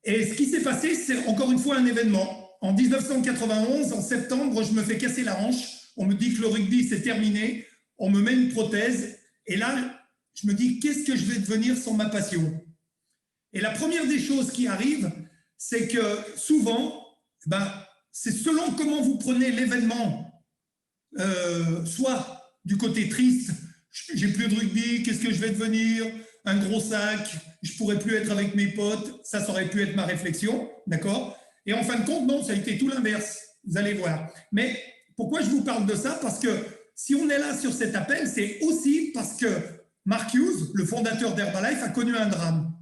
Et ce qui s'est passé, c'est encore une fois un événement. En 1991, en septembre, je me fais casser la hanche. On me dit que le rugby, c'est terminé. on me met une prothèse. Et là, je me dis, qu'est-ce que je vais devenir sans ma passion? Et la première des choses qui arrive, c'est que souvent, c'est selon comment vous prenez l'événement, soit du côté triste, j'ai plus de rugby, qu'est-ce que je vais devenir? Un gros sac, je pourrais plus être avec mes potes, ça aurait pu être ma réflexion, d'accord? Et en fin de compte, non, ça a été tout l'inverse, vous allez voir. Mais pourquoi je vous parle de ça? Parce que si on est là sur cet appel, c'est aussi parce que Mark Hughes, le fondateur d'Herbalife, a connu un drame.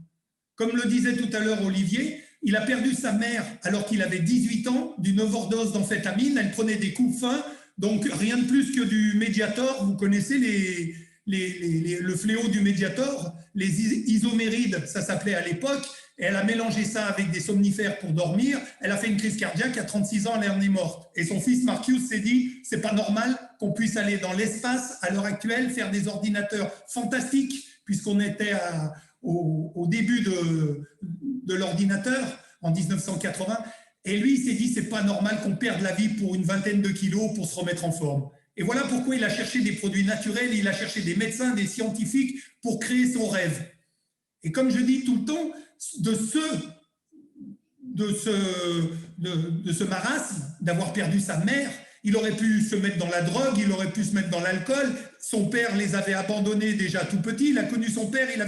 Comme le disait tout à l'heure Olivier, il a perdu sa mère alors qu'il avait 18 ans d'une overdose d'amphétamine. Elle prenait des coups fins, donc rien de plus que du Mediator. Vous connaissez le fléau du Mediator, les isomérides, ça s'appelait à l'époque. Et elle a mélangé ça avec des somnifères pour dormir. Elle a fait une crise cardiaque, à 36 ans, elle en est morte. Et son fils Mark Hughes s'est dit, c'est pas normal qu'on puisse aller dans l'espace à l'heure actuelle, faire des ordinateurs fantastiques, puisqu'on était au début de l'ordinateur en 1980. Et lui, il s'est dit, c'est pas normal qu'on perde la vie pour une vingtaine de kilos pour se remettre en forme. Et voilà pourquoi il a cherché des produits naturels, il a cherché des médecins, des scientifiques pour créer son rêve. Et comme je dis tout le temps, de ce marasme, d'avoir perdu sa mère, il aurait pu se mettre dans la drogue, il aurait pu se mettre dans l'alcool. Son père les avait abandonnés déjà tout petit. Il a connu son père, il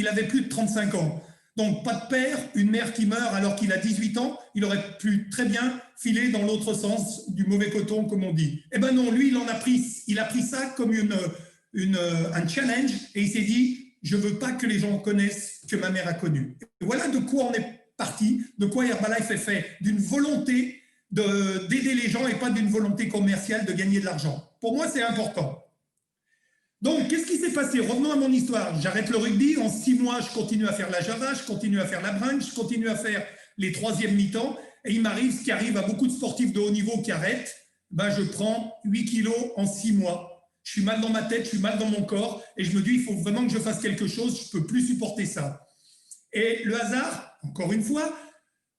avait plus de 35 ans. Donc, pas de père, une mère qui meurt alors qu'il a 18 ans, il aurait pu très bien filer dans l'autre sens du mauvais coton, comme on dit. Eh bien non, lui, il a pris ça comme un challenge et il s'est dit, je ne veux pas que les gens connaissent que ma mère a connu. Et voilà de quoi on est parti, de quoi Herbalife est fait, d'une volonté d'aider les gens et pas d'une volonté commerciale de gagner de l'argent. Pour moi, c'est important. Donc, qu'est-ce qui s'est passé? Revenons à mon histoire. J'arrête le rugby. En 6 mois, je continue à faire la java, je continue à faire la brinque, je continue à faire les 3e mi-temps. Et il m'arrive ce qui arrive à beaucoup de sportifs de haut niveau qui arrêtent. Je prends 8 kilos en 6 mois. Je suis mal dans ma tête, je suis mal dans mon corps. Et je me dis, il faut vraiment que je fasse quelque chose. Je ne peux plus supporter ça. Et le hasard, encore une fois,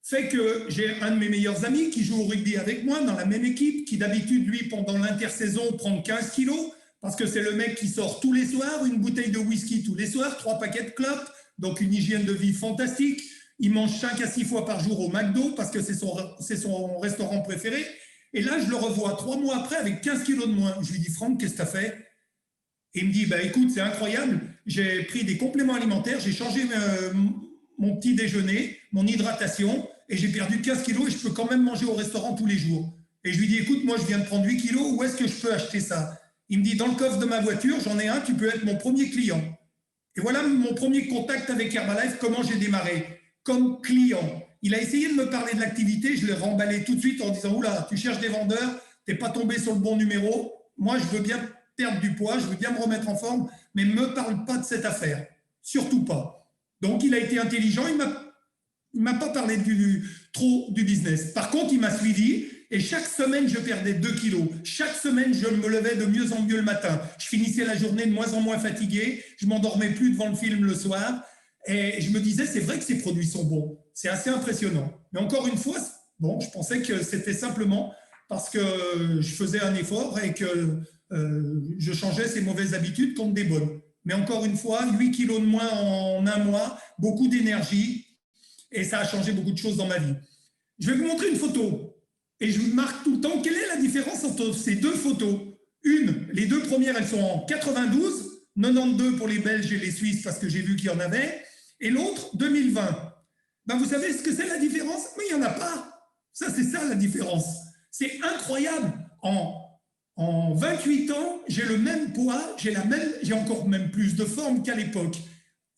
fait que j'ai un de mes meilleurs amis qui joue au rugby avec moi dans la même équipe, qui d'habitude, lui, pendant l'intersaison, prend 15 kilos. Parce que c'est le mec qui sort tous les soirs, une bouteille de whisky tous les soirs, 3 paquets de clopes, donc une hygiène de vie fantastique. Il mange 5 à 6 fois par jour au McDo parce que c'est son restaurant préféré. Et là, je le revois 3 mois après avec 15 kilos de moins. Je lui dis, Franck, qu'est-ce que tu as fait? Et il me dit, écoute, c'est incroyable, j'ai pris des compléments alimentaires, j'ai changé mon petit déjeuner, mon hydratation, et j'ai perdu 15 kilos et je peux quand même manger au restaurant tous les jours. Et je lui dis, écoute, moi, je viens de prendre 8 kilos, où est-ce que je peux acheter ça? Il me dit, dans le coffre de ma voiture, j'en ai un, tu peux être mon premier client. Et voilà mon premier contact avec Herbalife, comment j'ai démarré, comme client. Il a essayé de me parler de l'activité, je l'ai remballé tout de suite en disant, oula, tu cherches des vendeurs, tu n'es pas tombé sur le bon numéro, moi je veux bien perdre du poids, je veux bien me remettre en forme, mais ne me parle pas de cette affaire, surtout pas. Donc il a été intelligent, il ne m'a pas parlé trop du business. Par contre, il m'a suivi. Et chaque semaine, je perdais 2 kilos. Chaque semaine, je me levais de mieux en mieux le matin. Je finissais la journée de moins en moins fatigué. Je ne m'endormais plus devant le film le soir. Et je me disais, c'est vrai que ces produits sont bons. C'est assez impressionnant. Mais encore une fois, bon, je pensais que c'était simplement parce que je faisais un effort et que je changeais ces mauvaises habitudes contre des bonnes. Mais encore une fois, 8 kilos de moins en 1 mois, beaucoup d'énergie. Et ça a changé beaucoup de choses dans ma vie. Je vais vous montrer une photo. Et je vous marque tout le temps, quelle est la différence entre ces 2 photos? Les 2 premières, elles sont en 92, 92 pour les Belges et les Suisses parce que j'ai vu qu'il y en avait, et l'autre, 2020. Vous savez ce que c'est la différence? Mais il n'y en a pas. Ça, c'est ça la différence. C'est incroyable. En 28 ans, j'ai le même poids, j'ai encore même plus de forme qu'à l'époque.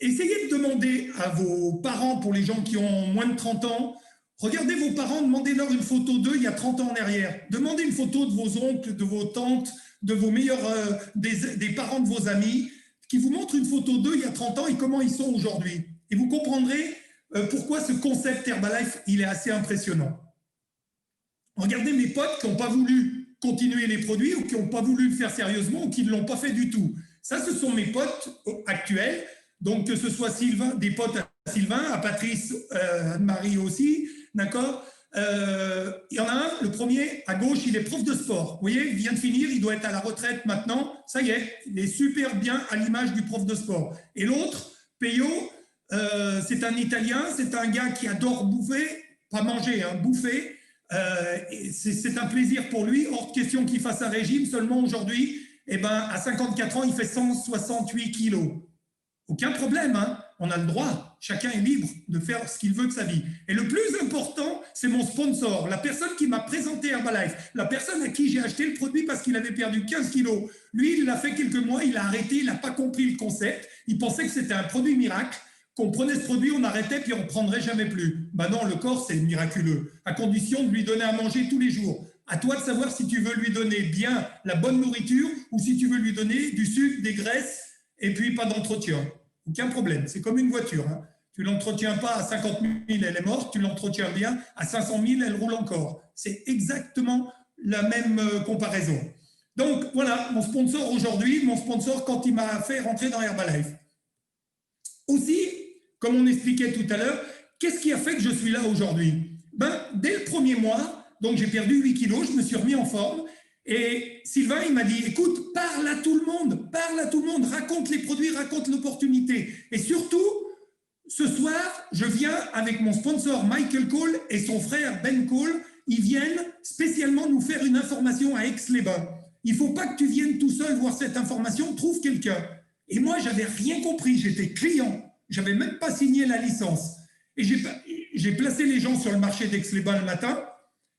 Essayez de demander à vos parents, pour les gens qui ont moins de 30 ans, regardez vos parents, demandez-leur une photo d'eux il y a 30 ans en arrière. Demandez une photo de vos oncles, de vos tantes, de vos meilleurs, des parents de vos amis, qui vous montrent une photo d'eux il y a 30 ans et comment ils sont aujourd'hui. Et vous comprendrez pourquoi ce concept Herbalife, il est assez impressionnant. Regardez mes potes qui n'ont pas voulu continuer les produits ou qui n'ont pas voulu le faire sérieusement ou qui ne l'ont pas fait du tout. Ça, ce sont mes potes actuels. Donc, que ce soit Sylvain, des potes à Sylvain, à Patrice, Anne-Marie aussi, d'accord, Il y en a un, le premier, à gauche, il est prof de sport. Vous voyez, il vient de finir, il doit être à la retraite maintenant. Ça y est, il est super bien à l'image du prof de sport. Et l'autre, Peyo, c'est un Italien, c'est un gars qui adore bouffer, pas manger, hein, bouffer. C'est un plaisir pour lui, hors de question qu'il fasse un régime. Seulement aujourd'hui, eh ben, à 54 ans, il fait 168 kilos. Aucun problème, hein, on a le droit. Chacun est libre de faire ce qu'il veut de sa vie. Et le plus important, c'est mon sponsor, la personne qui m'a présenté Herbalife, la personne à qui j'ai acheté le produit parce qu'il avait perdu 15 kilos. Lui, il l'a fait quelques mois, il a arrêté, il n'a pas compris le concept. Il pensait que c'était un produit miracle, qu'on prenait ce produit, on arrêtait, puis on ne prendrait jamais plus. Ben non, le corps, c'est miraculeux, à condition de lui donner à manger tous les jours. À toi de savoir si tu veux lui donner bien la bonne nourriture ou si tu veux lui donner du sucre, des graisses et puis pas d'entretien. Aucun problème, c'est comme une voiture. Hein. Tu ne l'entretiens pas à 50 000, elle est morte, tu l'entretiens bien, à 500 000, elle roule encore. C'est exactement la même comparaison. Donc voilà, mon sponsor aujourd'hui, mon sponsor quand il m'a fait rentrer dans Herbalife. Aussi, comme on expliquait tout à l'heure, qu'est-ce qui a fait que je suis là aujourd'hui? Ben, dès le premier mois, donc j'ai perdu 8 kilos, je me suis remis en forme. Et Sylvain, il m'a dit, écoute, parle à tout le monde, raconte les produits, raconte l'opportunité. Et surtout, ce soir, je viens avec mon sponsor Michael Cole et son frère Ben Cole. Ils viennent spécialement nous faire une information à Aix-les-Bains. Il ne faut pas que tu viennes tout seul voir cette information, trouve quelqu'un. Et moi, je n'avais rien compris, j'étais client. Je n'avais même pas signé la licence. Et j'ai placé les gens sur le marché d'Aix-les-Bains le matin.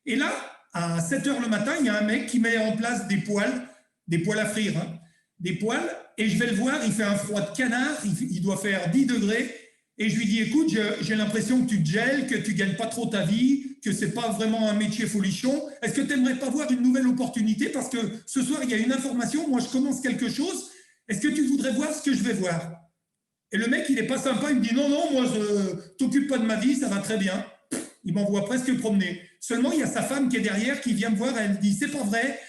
Et là, à 7 h le matin, il y a un mec qui met en place des poêles à frire, hein, des poêles, et je vais le voir, il fait un froid de canard, il doit faire 10 degrés, et je lui dis, écoute, j'ai l'impression que tu te gèles, que tu ne gagnes pas trop ta vie, que ce n'est pas vraiment un métier folichon. Est-ce que tu n'aimerais pas voir une nouvelle opportunité? Parce que ce soir, il y a une information, moi je commence quelque chose, est-ce que tu voudrais voir ce que je vais voir? Et le mec, il n'est pas sympa, il me dit, non, moi, je t'occupe pas de ma vie, ça va très bien. Il m'envoie presque promener. Seulement, il y a sa femme qui est derrière, qui vient me voir, elle me dit, c'est pas vrai,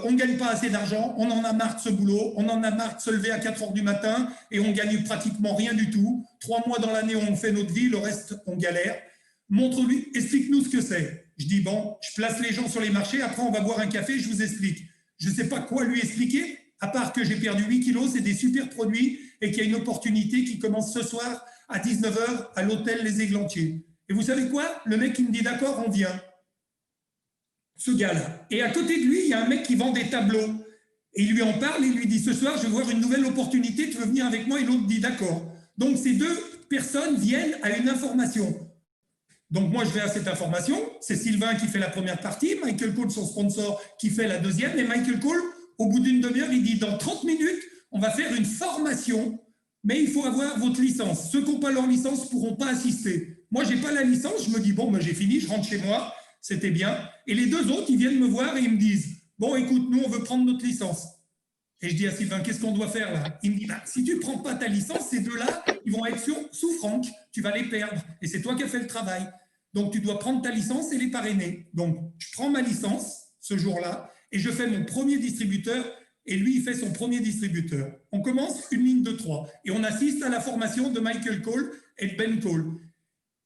on ne gagne pas assez d'argent, on en a marre de ce boulot, on en a marre de se lever à 4 h du matin et on gagne pratiquement rien du tout. 3 mois dans l'année, on fait notre vie, le reste, on galère. Montre-lui, explique-nous ce que c'est. Je dis, bon, je place les gens sur les marchés, après on va boire un café, je vous explique. Je ne sais pas quoi lui expliquer, à part que j'ai perdu 8 kilos, c'est des super produits et qu'il y a une opportunité qui commence ce soir à 19 h à l'hôtel Les Églantiers. Et vous savez quoi? Le mec, il me dit, d'accord, on vient. Ce gars-là. Et à côté de lui, il y a un mec qui vend des tableaux. Et il lui en parle et il lui dit, ce soir, je vais voir une nouvelle opportunité, tu veux venir avec moi? Et l'autre dit, d'accord. Donc, ces deux personnes viennent à une information. Donc, moi, je vais à cette information. C'est Sylvain qui fait la première partie, Michael Cole, son sponsor, qui fait la deuxième. Et Michael Cole, au bout d'une demi-heure, il dit, dans 30 minutes, on va faire une formation, mais il faut avoir votre licence. Ceux qui n'ont pas leur licence ne pourront pas assister. Moi, je n'ai pas la licence, je me dis, bon, ben, j'ai fini, je rentre chez moi, c'était bien. Et les deux autres, ils viennent me voir et ils me disent, bon, écoute, nous, on veut prendre notre licence. Et je dis à Sylvain, qu'est-ce qu'on doit faire là? Il me dit, bah, si tu ne prends pas ta licence, ces deux-là, ils vont être sous Franck, tu vas les perdre. Et c'est toi qui as fait le travail. Donc, tu dois prendre ta licence et les parrainer. Donc, je prends ma licence ce jour-là et je fais mon premier distributeur et lui, il fait son premier distributeur. On commence une ligne de 3 et on assiste à la formation de Michael Cole et de Ben Cole.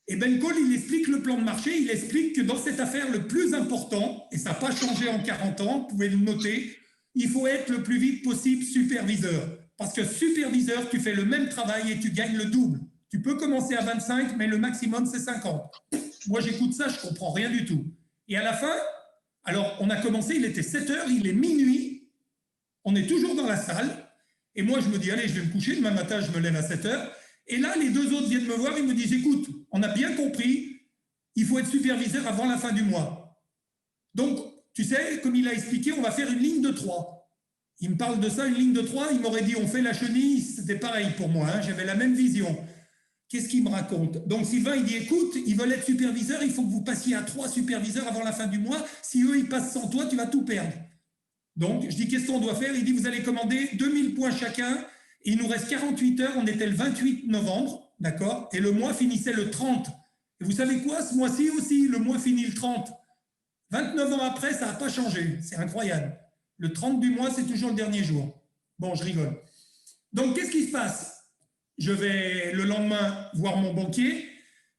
Et Ben Cole, il explique le plan de marché, il explique que dans cette affaire, le plus important, et ça n'a pas changé en 40 ans, vous pouvez le noter, il faut être le plus vite possible superviseur. Parce que superviseur, tu fais le même travail et tu gagnes le double. Tu peux commencer à 25, mais le maximum, c'est 50. Moi, j'écoute ça, je ne comprends rien du tout. Et à la fin, alors, on a commencé, il était 7 h, il est minuit, on est toujours dans la salle, et moi, je me dis, allez, je vais me coucher, demain matin, je me lève à 7 h. Et là, les deux autres viennent me voir, ils me disent, écoute, on a bien compris, il faut être superviseur avant la fin du mois. Donc, tu sais, comme il a expliqué, on va faire une ligne de 3. Il me parle de ça, une ligne de 3, il m'aurait dit, on fait la chenille, c'était pareil pour moi, hein, j'avais la même vision. Qu'est-ce qu'il me raconte? Donc, Sylvain, il dit, écoute, ils veulent être superviseurs, il faut que vous passiez à 3 superviseurs avant la fin du mois. Si eux, ils passent sans toi, tu vas tout perdre. Donc, je dis, qu'est-ce qu'on doit faire? Il dit, vous allez commander 2000 points chacun. Il nous reste 48 heures, on était le 28 novembre, d'accord? Et le mois finissait le 30. Et vous savez quoi? Ce mois-ci aussi, le mois finit le 30. 29 ans après, ça n'a pas changé. C'est incroyable. Le 30 du mois, c'est toujours le dernier jour. Bon, je rigole. Donc, qu'est-ce qui se passe? Je vais le lendemain voir mon banquier.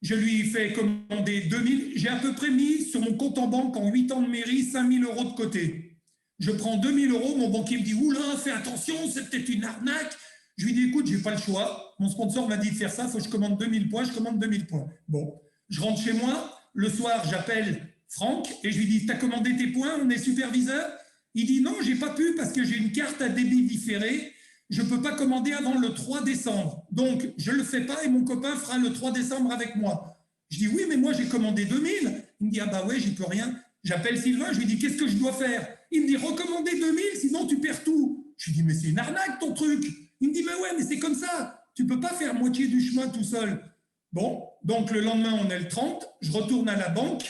Je lui fais commander 2000. J'ai à peu près mis sur mon compte en banque en 8 ans de mairie 5000 € de côté. Je prends 2000 €. Mon banquier me dit, oula, fais attention, c'est peut-être une arnaque. Je lui dis, écoute, je n'ai pas le choix. Mon sponsor m'a dit de faire ça, il faut que je commande 2000 points. Je commande 2000 points. Bon, je rentre chez moi. Le soir, j'appelle Franck et je lui dis, tu as commandé tes points, on est superviseur? Il dit, non, je n'ai pas pu parce que j'ai une carte à débit différé. Je ne peux pas commander avant le 3 décembre. Donc, je ne le fais pas et mon copain fera le 3 décembre avec moi. Je dis, oui, mais moi, j'ai commandé 2000. Il me dit, ah bah ouais, j'y peux rien. J'appelle Sylvain, je lui dis, qu'est-ce que je dois faire? Il me dit, recommander 2000, sinon tu perds tout. Je lui dis, mais c'est une arnaque ton truc. Il me dit, mais ouais, mais c'est comme ça. Tu ne peux pas faire moitié du chemin tout seul. Bon, donc le lendemain, on est le 30. Je retourne à la banque.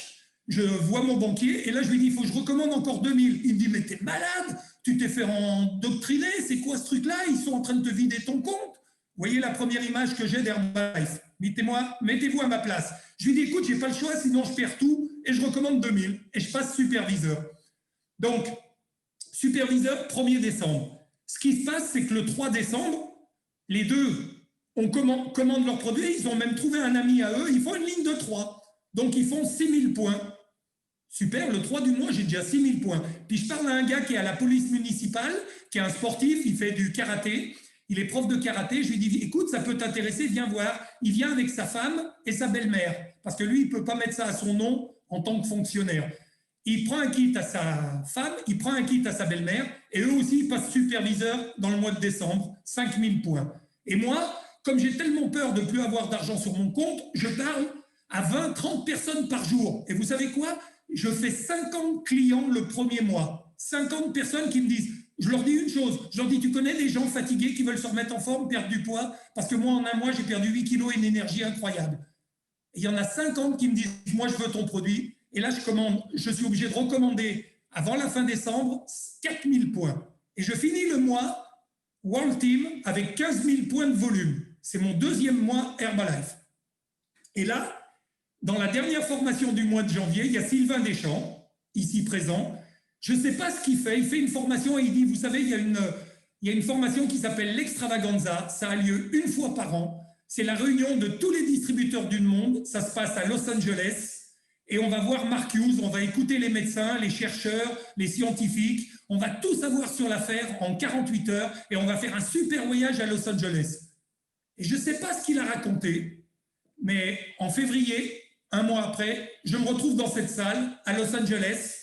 Je vois mon banquier et là, je lui dis, il faut que je recommande encore 2000. Il me dit, mais t'es malade, tu t'es fait endoctriner, c'est quoi ce truc-là? Ils sont en train de te vider ton compte. Vous voyez la première image que j'ai d'Herbalife. Mettez-vous à ma place. Je lui dis, écoute, je n'ai pas le choix, sinon je perds tout et je recommande 2000 et je passe superviseur. Donc, superviseur, 1er décembre. Ce qui se passe, c'est que le 3 décembre, les deux commandent leurs produits, ils ont même trouvé un ami à eux, ils font une ligne de 3. Donc, ils font 6000 points. Super, le 3 du mois, j'ai déjà 6000 points. Puis, je parle à un gars qui est à la police municipale, qui est un sportif, il fait du karaté. Il est prof de karaté. Je lui dis, écoute, ça peut t'intéresser, viens voir. Il vient avec sa femme et sa belle-mère. Parce que lui, il ne peut pas mettre ça à son nom en tant que fonctionnaire. Il prend un kit à sa femme, il prend un kit à sa belle-mère. Et eux aussi, ils passent superviseur dans le mois de décembre, 5000 points. Et moi, comme j'ai tellement peur de ne plus avoir d'argent sur mon compte, je parle à 20-30 personnes par jour. Et vous savez quoi? Je fais 50 clients le premier mois. 50 personnes qui me disent, je leur dis une chose, je leur dis, tu connais les gens fatigués qui veulent se remettre en forme, perdre du poids? Parce que moi, en un mois, j'ai perdu 8 kilos et une énergie incroyable. Et il y en a 50 qui me disent, moi, je veux ton produit. Et là, je suis obligé de recommander avant la fin décembre 4000 points. Et je finis le mois World Team avec 15 000 points de volume. C'est mon deuxième mois Herbalife. Et là, dans la dernière formation du mois de janvier, il y a Sylvain Deschamps, ici présent. Je ne sais pas ce qu'il fait. Il fait une formation et il dit, vous savez, il y a une formation qui s'appelle l'Extravaganza. Ça a lieu une fois par an. C'est la réunion de tous les distributeurs du monde. Ça se passe à Los Angeles. Et on va voir Mark Hughes, on va écouter les médecins, les chercheurs, les scientifiques. On va tout savoir sur l'affaire en 48 heures et on va faire un super voyage à Los Angeles. Et je ne sais pas ce qu'il a raconté, mais en février, un mois après, je me retrouve dans cette salle à Los Angeles,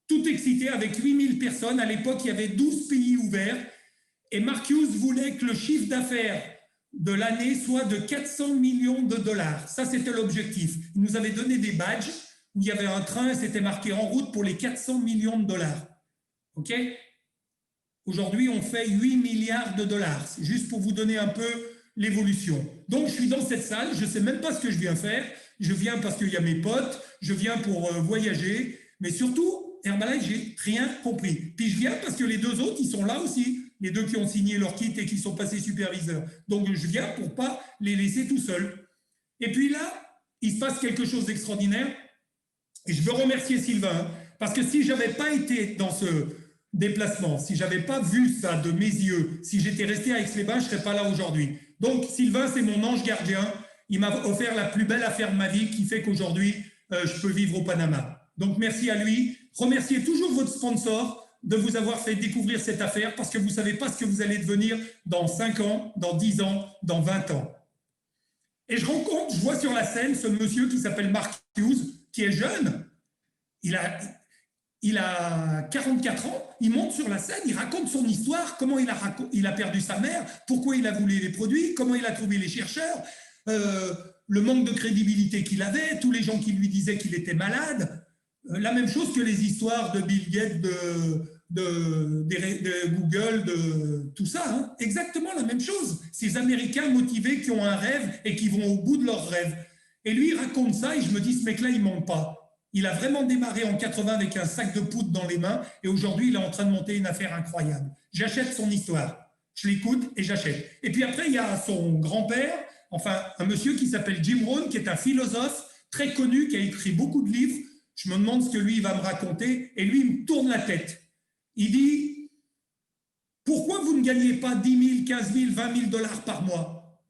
tout excité avec 8000 personnes. À l'époque, il y avait 12 pays ouverts et Mark Hughes voulait que le chiffre d'affaires de l'année soit de 400 millions de dollars. Ça, c'était l'objectif. Il nous avait donné des badges où il y avait un train et c'était marqué en route pour les 400 millions de dollars. OK? Aujourd'hui, on fait 8 milliards de dollars. C'est juste pour vous donner un peu l'évolution. Donc, je suis dans cette salle. Je ne sais même pas ce que je viens faire. Je viens parce qu'il y a mes potes. Je viens pour voyager. Mais surtout, Herbalife, j'ai rien compris. Puis je viens parce que les deux autres, ils sont là aussi. Les deux qui ont signé leur kit et qui sont passés superviseurs. Donc, je viens pour ne pas les laisser tout seuls. Et puis là, il se passe quelque chose d'extraordinaire. Et je veux remercier Sylvain, parce que si je n'avais pas été dans ce déplacement, si je n'avais pas vu ça de mes yeux, si j'étais resté à Aix-les-Bains, je ne serais pas là aujourd'hui. Donc, Sylvain, c'est mon ange gardien. Il m'a offert la plus belle affaire de ma vie qui fait qu'aujourd'hui, je peux vivre au Panama. Donc, merci à lui. Remerciez toujours votre sponsor de vous avoir fait découvrir cette affaire parce que vous ne savez pas ce que vous allez devenir dans 5 ans, dans 10 ans, dans 20 ans. Et je vois sur la scène ce monsieur qui s'appelle Mark Hughes, qui est jeune. Il a 44 ans. Il monte sur la scène, il raconte son histoire, comment il a perdu sa mère, pourquoi il a voulu les produits, comment il a trouvé les chercheurs, le manque de crédibilité qu'il avait, tous les gens qui lui disaient qu'il était malade. La même chose que les histoires de Bill Gates, de Google, de tout ça. Hein. Exactement la même chose. Ces Américains motivés qui ont un rêve et qui vont au bout de leur rêve. Et lui, il raconte ça et je me dis, ce mec-là, il ne ment pas. Il a vraiment démarré en 80 avec un sac de poudre dans les mains et aujourd'hui, il est en train de monter une affaire incroyable. J'achète son histoire. Je l'écoute et j'achète. Et puis après, il y a son grand-père, enfin, un monsieur qui s'appelle Jim Rohn, qui est un philosophe très connu, qui a écrit beaucoup de livres. Je me demande ce que lui, il va me raconter. Et lui, il me tourne la tête. Il dit, pourquoi vous ne gagnez pas 10 000, 15 000, 20 000 dollars par mois?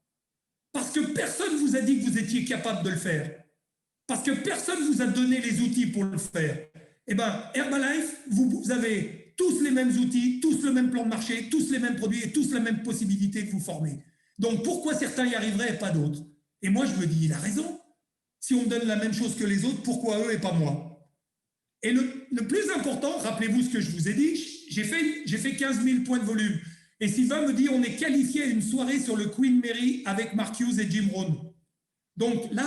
Parce que personne ne vous a dit que vous étiez capable de le faire. Parce que personne ne vous a donné les outils pour le faire. Eh bien, Herbalife, vous avez tous les mêmes outils, tous le même plan de marché, tous les mêmes produits et tous la même possibilité de vous former. Donc, pourquoi certains y arriveraient et pas d'autres? Et moi, je me dis, il a raison. Si on me donne la même chose que les autres, pourquoi eux et pas moi? Et le plus important, rappelez-vous ce que je vous ai dit, j'ai fait 15 000 points de volume. Et Sylvain me dit, on est qualifié à une soirée sur le Queen Mary avec Mark Hughes et Jim Rohn. Donc là,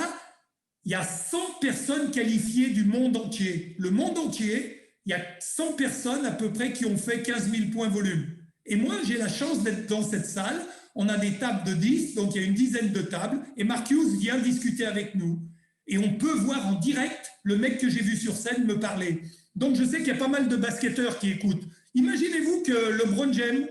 il y a 100 personnes qualifiées du monde entier. Le monde entier, il y a 100 personnes à peu près qui ont fait 15 000 points volume. Et moi, j'ai la chance d'être dans cette salle. On a des tables de 10, donc il y a une dizaine de tables. Et Mark Hughes vient discuter avec nous. Et on peut voir en direct le mec que j'ai vu sur scène me parler. Donc, je sais qu'il y a pas mal de basketteurs qui écoutent. Imaginez-vous que LeBron James,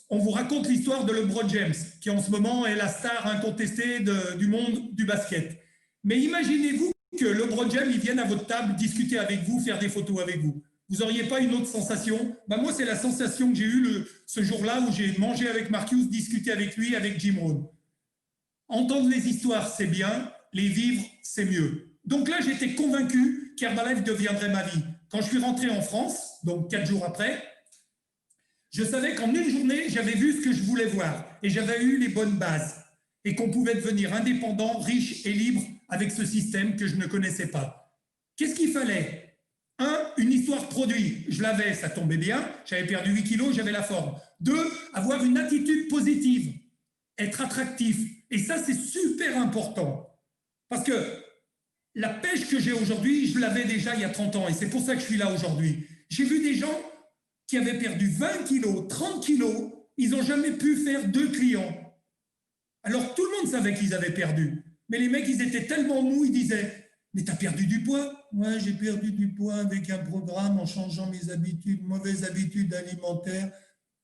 on vous raconte l'histoire de LeBron James, qui en ce moment est la star incontestée du monde du basket. Mais imaginez-vous que LeBron James, il vienne à votre table discuter avec vous, faire des photos avec vous. Vous n'auriez pas une autre sensation? Moi, c'est la sensation que j'ai eue ce jour-là où j'ai mangé avec Mark Hughes, discuté avec lui, avec Jim Rohn. Entendre les histoires, c'est bien. Les vivre, c'est mieux. Donc là, j'étais convaincu qu'Herbalife deviendrait ma vie. Quand je suis rentré en France, donc 4 jours après, je savais qu'en une journée, j'avais vu ce que je voulais voir et j'avais eu les bonnes bases et qu'on pouvait devenir indépendant, riche et libre avec ce système que je ne connaissais pas. Qu'est-ce qu'il fallait? Une histoire produit. Je l'avais, ça tombait bien. J'avais perdu 8 kilos, j'avais la forme. 2, avoir une attitude positive, être attractif. Et ça, c'est super important. Parce que la pêche que j'ai aujourd'hui, je l'avais déjà il y a 30 ans et c'est pour ça que je suis là aujourd'hui. J'ai vu des gens qui avaient perdu 20 kilos, 30 kilos, ils n'ont jamais pu faire 2 clients. Alors tout le monde savait qu'ils avaient perdu. Mais les mecs, ils étaient tellement mous, ils disaient « Mais tu as perdu du poids ?» « Ouais, j'ai perdu du poids avec un programme en changeant mes habitudes, mauvaises habitudes alimentaires. »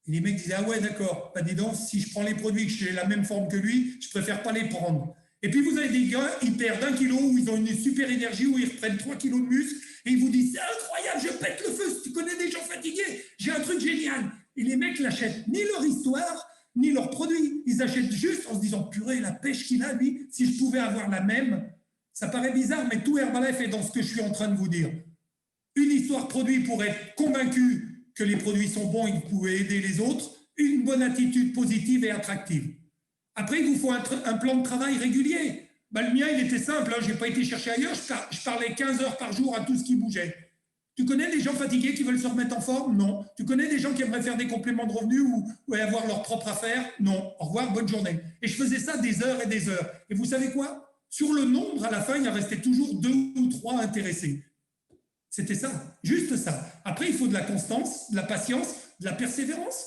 Et les mecs disaient « Ah ouais, d'accord, dis donc, si je prends les produits que j'ai la même forme que lui, je préfère pas les prendre. » Et puis vous avez des gars, ils perdent 1 kilo, où ils ont une super énergie, où ils reprennent 3 kilos de muscle, et ils vous disent « C'est incroyable, je pète le feu, si tu connais des gens fatigués, j'ai un truc génial !» Et les mecs n'achètent ni leur histoire, ni leurs produits. Ils achètent juste en se disant « Purée, la pêche qu'il a, lui, si je pouvais avoir la même. » Ça paraît bizarre, mais tout Herbalife est dans ce que je suis en train de vous dire. Une histoire produit pour être convaincu que les produits sont bons et que vous pouvez aider les autres, une bonne attitude positive et attractive. Après, il vous faut un plan de travail régulier. Le mien, il était simple, je n'ai pas été chercher ailleurs, je parlais 15 heures par jour à tout ce qui bougeait. Tu connais des gens fatigués qui veulent se remettre en forme? Non. Tu connais des gens qui aimeraient faire des compléments de revenus ou avoir leur propre affaire? Non. Au revoir, bonne journée. Et je faisais ça des heures et des heures. Et vous savez quoi? Sur le nombre, à la fin, il en restait toujours 2 ou 3 intéressés. C'était ça, juste ça. Après, il faut de la constance, de la patience, de la persévérance.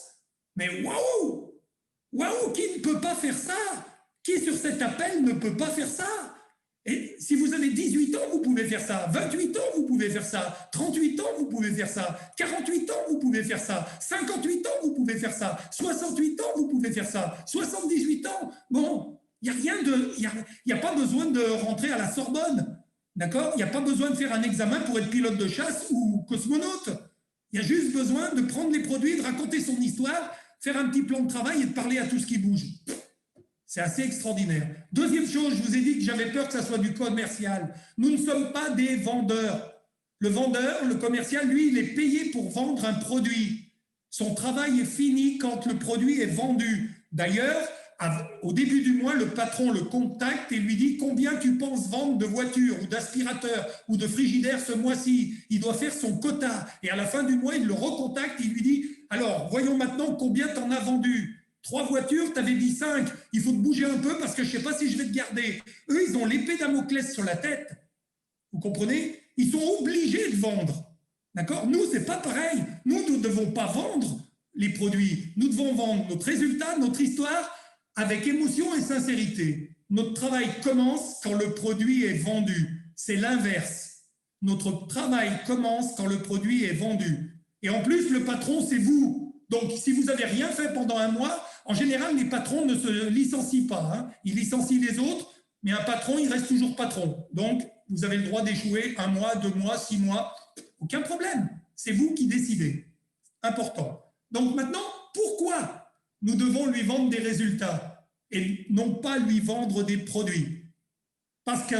Mais waouh! Waouh! Qui ne peut pas faire ça? Qui sur cet appel ne peut pas faire ça? Et si vous avez 18 ans, vous pouvez faire ça. 28 ans, vous pouvez faire ça. 38 ans, vous pouvez faire ça. 48 ans, vous pouvez faire ça. 58 ans, vous pouvez faire ça. 68 ans, vous pouvez faire ça. 78 ans, bon, il n'y a pas besoin de rentrer à la Sorbonne. D'accord? Il n'y a pas besoin de faire un examen pour être pilote de chasse ou cosmonaute. Il y a juste besoin de prendre les produits, de raconter son histoire, faire un petit plan de travail et de parler à tout ce qui bouge. C'est assez extraordinaire. Deuxième chose, je vous ai dit que j'avais peur que ça soit du commercial. Nous ne sommes pas des vendeurs. Le vendeur, le commercial, lui, il est payé pour vendre un produit. Son travail est fini quand le produit est vendu. D'ailleurs, au début du mois, le patron le contacte et lui dit combien tu penses vendre de voitures ou d'aspirateurs ou de frigidaires ce mois-ci. Il doit faire son quota. Et à la fin du mois, il le recontacte, il lui dit alors, voyons maintenant combien tu en as vendu. 3 voitures, tu avais dit 5. Il faut te bouger un peu parce que je ne sais pas si je vais te garder. Eux, ils ont l'épée Damoclès sur la tête. Vous comprenez? Ils sont obligés de vendre. D'accord? Nous, ce n'est pas pareil. Nous ne devons pas vendre les produits. Nous devons vendre notre résultat, notre histoire, avec émotion et sincérité. Notre travail commence quand le produit est vendu. C'est l'inverse. Notre travail commence quand le produit est vendu. Et en plus, le patron, c'est vous. Donc, si vous n'avez rien fait pendant un mois, en général, les patrons ne se licencient pas. Ils licencient les autres, mais un patron, il reste toujours patron. Donc, vous avez le droit d'échouer 1 mois, 2 mois, 6 mois. Aucun problème. C'est vous qui décidez. Important. Donc maintenant, pourquoi nous devons lui vendre des résultats? et non pas lui vendre des produits. Parce que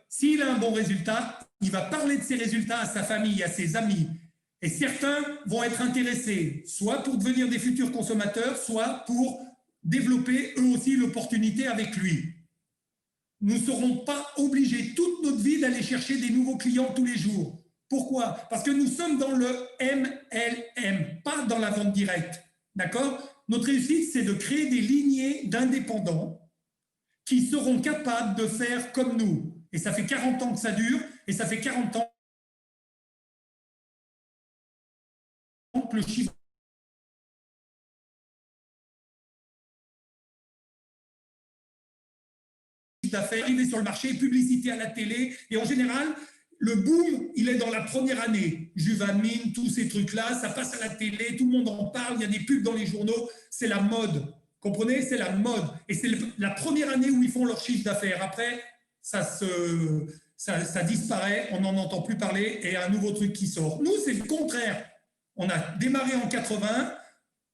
s'il a un bon résultat, il va parler de ses résultats à sa famille, à ses amis. Et certains vont être intéressés, soit pour devenir des futurs consommateurs, soit pour développer eux aussi l'opportunité avec lui. Nous ne serons pas obligés toute notre vie d'aller chercher des nouveaux clients tous les jours. Pourquoi? Parce que nous sommes dans le MLM, pas dans la vente directe. D'accord? Notre réussite, c'est de créer des lignées d'indépendants qui seront capables de faire comme nous. Et ça fait 40 ans que ça dure, et ça fait 40 ans que le chiffre d'affaires arrivé sur le marché, publicité à la télé, et en général, le boom, il est dans la première année. Juvamine, tous ces trucs-là, ça passe à la télé, tout le monde en parle, il y a des pubs dans les journaux, c'est la mode. Comprenez? C'est la mode. Et c'est la première année où ils font leur chiffre d'affaires. Après, ça disparaît, on n'en entend plus parler et un nouveau truc qui sort. Nous, c'est le contraire. On a démarré en 80,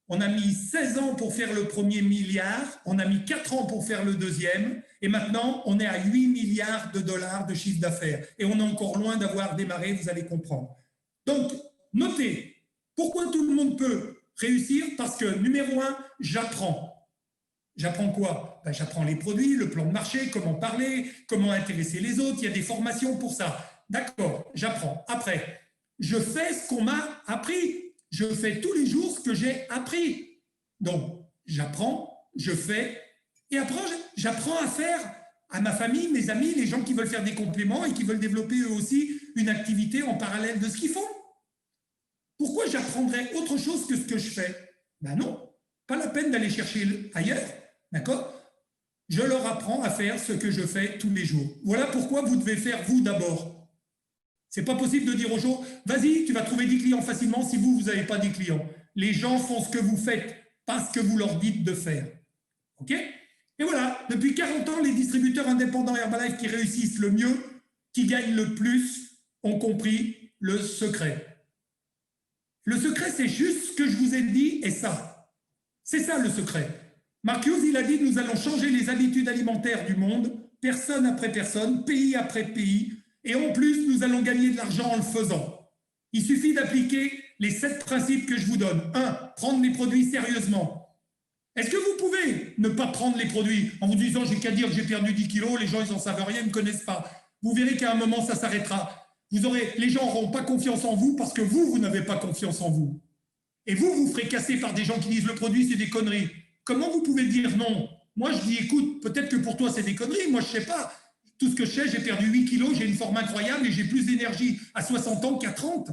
on a mis 16 ans pour faire le premier milliard, on a mis 4 ans pour faire le deuxième, et maintenant, on est à 8 milliards de dollars de chiffre d'affaires. Et on est encore loin d'avoir démarré, vous allez comprendre. Donc, notez, pourquoi tout le monde peut réussir? Parce que, numéro 1, j'apprends. J'apprends quoi? Ben, j'apprends les produits, le plan de marché, comment parler, comment intéresser les autres. Il y a des formations pour ça. D'accord, j'apprends. Après, je fais ce qu'on m'a appris. Je fais tous les jours ce que j'ai appris. Donc, j'apprends, je fais, et après, j'apprends à faire à ma famille, mes amis, les gens qui veulent faire des compléments et qui veulent développer eux aussi une activité en parallèle de ce qu'ils font. Pourquoi j'apprendrais autre chose que ce que je fais? Ben non, pas la peine d'aller chercher ailleurs. D'accord? Je leur apprends à faire ce que je fais tous les jours. Voilà pourquoi vous devez faire vous d'abord. C'est pas possible de dire aux gens, vas-y, tu vas trouver 10 clients facilement si vous n'avez pas 10 clients. Les gens font ce que vous faites, pas ce que vous leur dites de faire. OK? Et voilà, depuis 40 ans, les distributeurs indépendants Herbalife qui réussissent le mieux, qui gagnent le plus, ont compris le secret. Le secret, c'est juste ce que je vous ai dit et ça. C'est ça le secret. Mark Hughes, il a dit, nous allons changer les habitudes alimentaires du monde, personne après personne, pays après pays, et en plus, nous allons gagner de l'argent en le faisant. Il suffit d'appliquer les 7 principes que je vous donne. 1. Prendre les produits sérieusement. Est-ce que vous pouvez ne pas prendre les produits en vous disant, j'ai qu'à dire que j'ai perdu 10 kilos, les gens, ils n'en savent rien, ils ne me connaissent pas. Vous verrez qu'à un moment, ça s'arrêtera. Les gens n'auront pas confiance en vous parce que vous n'avez pas confiance en vous. Et vous ferez casser par des gens qui disent, le produit, c'est des conneries. Comment vous pouvez dire non? Moi, je dis, écoute, peut-être que pour toi, c'est des conneries. Moi, je ne sais pas. Tout ce que je sais, j'ai perdu 8 kilos, j'ai une forme incroyable et j'ai plus d'énergie à 60 ans qu'à 30.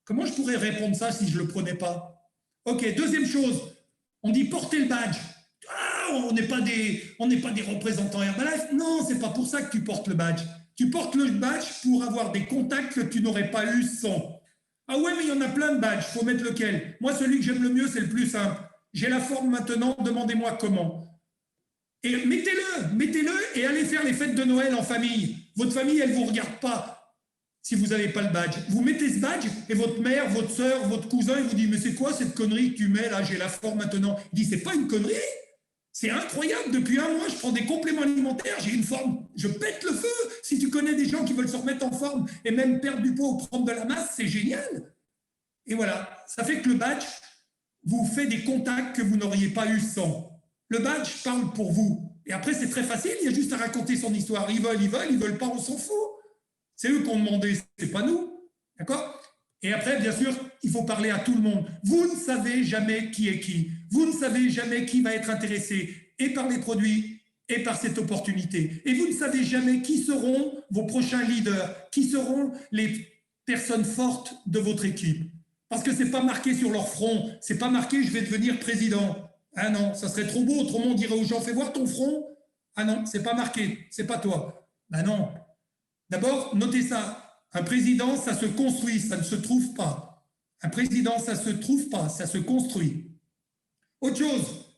Comment je pourrais répondre ça si je ne le prenais pas? Ok, deuxième chose, on dit porter le badge. Ah, on n'est pas des représentants Herbalife. Non, ce n'est pas pour ça que tu portes le badge. Tu portes le badge pour avoir des contacts que tu n'aurais pas eu sans. Ah ouais, mais il y en a plein de badges, il faut mettre lequel? Moi, celui que j'aime le mieux, c'est le plus simple. J'ai la forme maintenant, demandez-moi comment. Et mettez-le et allez faire les fêtes de Noël en famille. Votre famille, elle ne vous regarde pas si vous n'avez pas le badge. Vous mettez ce badge et votre mère, votre soeur, votre cousin, il vous dit, mais c'est quoi cette connerie que tu mets là? J'ai la forme maintenant. Il dit, c'est pas une connerie. C'est incroyable. Depuis 1 mois, je prends des compléments alimentaires, j'ai une forme. Je pète le feu. Si tu connais des gens qui veulent se remettre en forme et même perdre du poids ou prendre de la masse, c'est génial. Et voilà, ça fait que le badge vous fait des contacts que vous n'auriez pas eu sans. Le badge parle pour vous. Et après, c'est très facile, il y a juste à raconter son histoire. Ils veulent pas, on s'en fout. C'est eux qui ont demandé, c'est pas nous. D'accord? Et après, bien sûr, il faut parler à tout le monde. Vous ne savez jamais qui est qui. Vous ne savez jamais qui va être intéressé et par les produits et par cette opportunité. Et vous ne savez jamais qui seront vos prochains leaders, qui seront les personnes fortes de votre équipe. Parce que ce n'est pas marqué sur leur front, ce n'est pas marqué « je vais devenir président ». Ah non, ça serait trop beau, autrement on dirait aux gens « fais voir ton front ». Ah non, ce n'est pas marqué, ce n'est pas toi. Ben non. D'abord, notez ça, un président, ça se construit, ça ne se trouve pas. Un président, ça ne se trouve pas, ça se construit. Autre chose,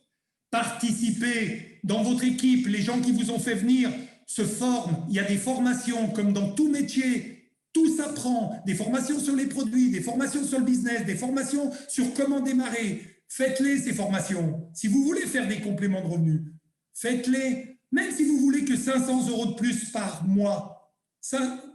participez dans votre équipe, les gens qui vous ont fait venir se forment, il y a des formations comme dans tout métier. Tout s'apprend, des formations sur les produits, des formations sur le business, des formations sur comment démarrer. Faites-les, ces formations. Si vous voulez faire des compléments de revenus, faites-les. Même si vous voulez que 500 € de plus par mois,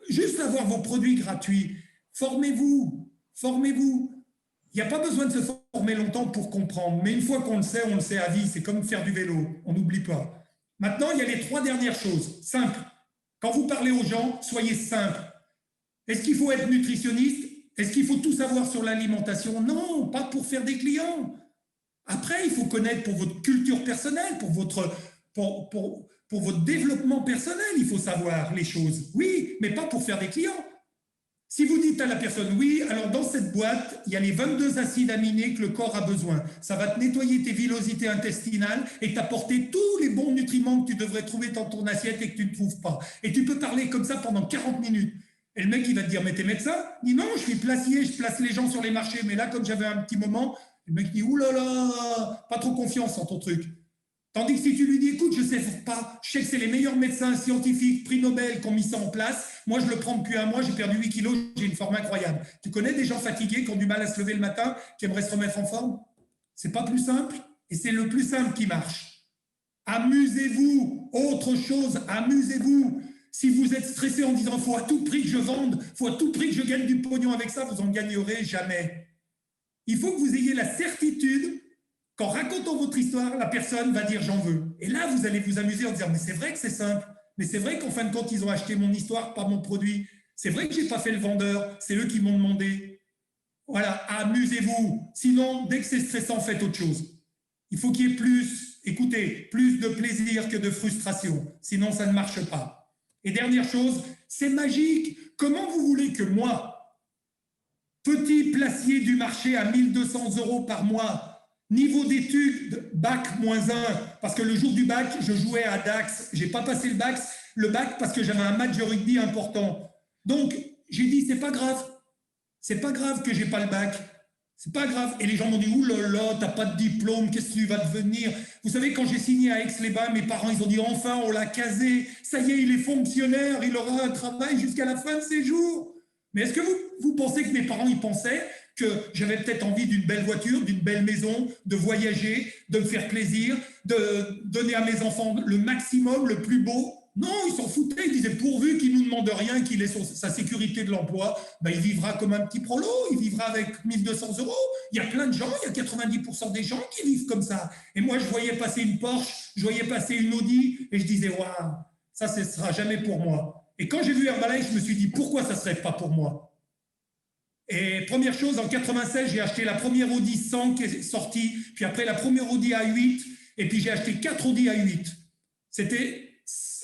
juste avoir vos produits gratuits, formez-vous, formez-vous. Il n'y a pas besoin de se former longtemps pour comprendre, mais une fois qu'on le sait à vie. C'est comme faire du vélo, on n'oublie pas. Maintenant, il y a les 3 dernières choses, simples. Quand vous parlez aux gens, soyez simples. Est-ce qu'il faut être nutritionniste? Est-ce qu'il faut tout savoir sur l'alimentation? Non, pas pour faire des clients. Après, il faut connaître pour votre culture personnelle, pour votre développement personnel, il faut savoir les choses. Oui, mais pas pour faire des clients. Si vous dites à la personne, oui, alors dans cette boîte, il y a les 22 acides aminés que le corps a besoin. Ça va te nettoyer tes villosités intestinales et t'apporter tous les bons nutriments que tu devrais trouver dans ton assiette et que tu ne trouves pas. Et tu peux parler comme ça pendant 40 minutes. Et le mec, il va te dire, mais t'es médecin? Il dit, non, je suis placier, je place les gens sur les marchés. Mais là, comme j'avais un petit moment, le mec dit, oulala, pas trop confiance en ton truc. Tandis que si tu lui dis, écoute, je sais pas, je sais que c'est les meilleurs médecins scientifiques, prix Nobel, qui ont mis ça en place. Moi, je le prends depuis un mois, j'ai perdu 8 kilos, j'ai une forme incroyable. Tu connais des gens fatigués qui ont du mal à se lever le matin, qui aimeraient se remettre en forme? C'est pas plus simple? Et c'est le plus simple qui marche. Amusez-vous, autre chose, amusez-vous. Si vous êtes stressé en disant, faut à tout prix que je vende, faut à tout prix que je gagne du pognon avec ça, vous en gagnerez jamais. Il faut que vous ayez la certitude qu'en racontant votre histoire, la personne va dire « j'en veux ». Et là, vous allez vous amuser en disant « mais c'est vrai que c'est simple, mais c'est vrai qu'en fin de compte, ils ont acheté mon histoire, pas mon produit. C'est vrai que je n'ai pas fait le vendeur, c'est eux qui m'ont demandé. » Voilà, amusez-vous. Sinon, dès que c'est stressant, faites autre chose. Il faut qu'il y ait plus, écoutez, plus de plaisir que de frustration. Sinon, ça ne marche pas. Et dernière chose, c'est magique. Comment vous voulez que moi, petit placier du marché à 1 200 € par mois, niveau d'études, bac -1, parce que le jour du bac, je jouais à Dax. Je n'ai pas passé le bac parce que j'avais un match de rugby important. Donc, j'ai dit, c'est pas grave. C'est pas grave que je n'ai pas le bac. C'est pas grave. Et les gens m'ont dit, ouh là là, t'as pas de diplôme, qu'est-ce que tu vas devenir? Vous savez, quand j'ai signé à Aix-les-Bains, mes parents, ils ont dit, enfin, on l'a casé. Ça y est, il est fonctionnaire, il aura un travail jusqu'à la fin de ses jours. Mais est-ce que vous pensez que mes parents, ils pensaient que j'avais peut-être envie d'une belle voiture, d'une belle maison, de voyager, de me faire plaisir, de donner à mes enfants le maximum, le plus beau? Non, ils s'en foutaient. Ils disaient, pourvu qu'il ne nous demande rien, qu'il ait sa sécurité de l'emploi, ben, il vivra comme un petit prolo, il vivra avec 1 200 €. Il y a plein de gens, il y a 90% des gens qui vivent comme ça. Et moi, je voyais passer une Porsche, je voyais passer une Audi, et je disais, waouh, ça, ce ne sera jamais pour moi. Et quand j'ai vu Herbalife, je me suis dit, pourquoi ça ne serait pas pour moi? Et première chose, en 96, j'ai acheté la première Audi 100 qui est sortie, puis après la première Audi A8, et puis j'ai acheté 4 Audi A8.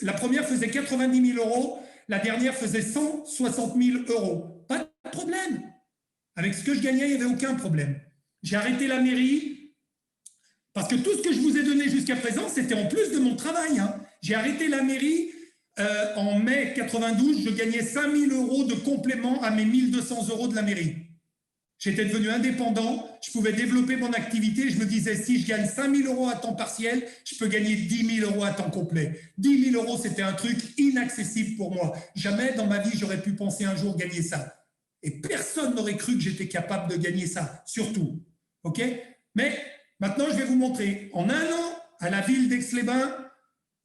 La première faisait 90 000 €, la dernière faisait 160 000 €. Pas de problème. Avec ce que je gagnais, il n'y avait aucun problème. J'ai arrêté la mairie, parce que tout ce que je vous ai donné jusqu'à présent, c'était en plus de mon travail. Hein. J'ai arrêté la mairie. En mai 92, je gagnais 5 000 € de complément à mes 1 200 € de la mairie. J'étais devenu indépendant, je pouvais développer mon activité. Je me disais, si je gagne 5 000 € à temps partiel, je peux gagner 10 000 € à temps complet. 10 000 €, c'était un truc inaccessible pour moi. Jamais dans ma vie, j'aurais pu penser un jour gagner ça. Et personne n'aurait cru que j'étais capable de gagner ça, surtout. OK? Mais maintenant, je vais vous montrer. En un an, à la ville d'Aix-les-Bains,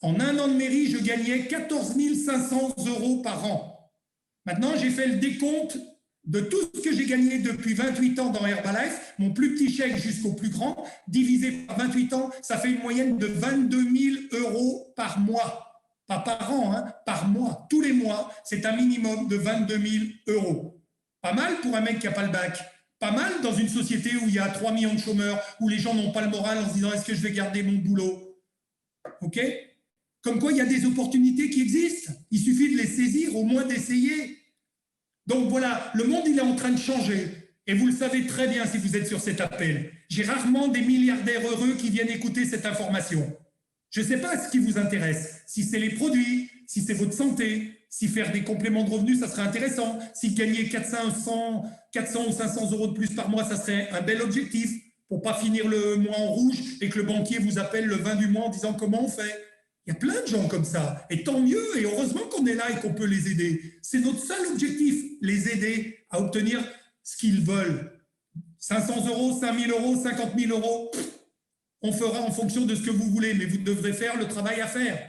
en un an de mairie, je gagnais 14 500 € par an. Maintenant, j'ai fait le décompte de tout ce que j'ai gagné depuis 28 ans dans Herbalife, mon plus petit chèque jusqu'au plus grand, divisé par 28 ans, ça fait une moyenne de 22 000 € par mois. Pas par an, hein, par mois. Tous les mois, c'est un minimum de 22 000 €. Pas mal pour un mec qui n'a pas le bac. Pas mal dans une société où il y a 3 millions de chômeurs, où les gens n'ont pas le moral en se disant « est-ce que je vais garder mon boulot ?» OK ? Comme quoi, il y a des opportunités qui existent. Il suffit de les saisir, au moins d'essayer. Donc voilà, le monde, il est en train de changer. Et vous le savez très bien si vous êtes sur cet appel. J'ai rarement des milliardaires heureux qui viennent écouter cette information. Je ne sais pas ce qui vous intéresse. Si c'est les produits, si c'est votre santé, si faire des compléments de revenus, ça serait intéressant. Si gagner 400 ou 500 € de plus par mois, ça serait un bel objectif pour ne pas finir le mois en rouge et que le banquier vous appelle le 20 du mois en disant comment on fait. Il y a plein de gens comme ça, et tant mieux, et heureusement qu'on est là et qu'on peut les aider. C'est notre seul objectif, les aider à obtenir ce qu'ils veulent. 500 €, 5 000 €, 50 000 €, on fera en fonction de ce que vous voulez, mais vous devrez faire le travail à faire.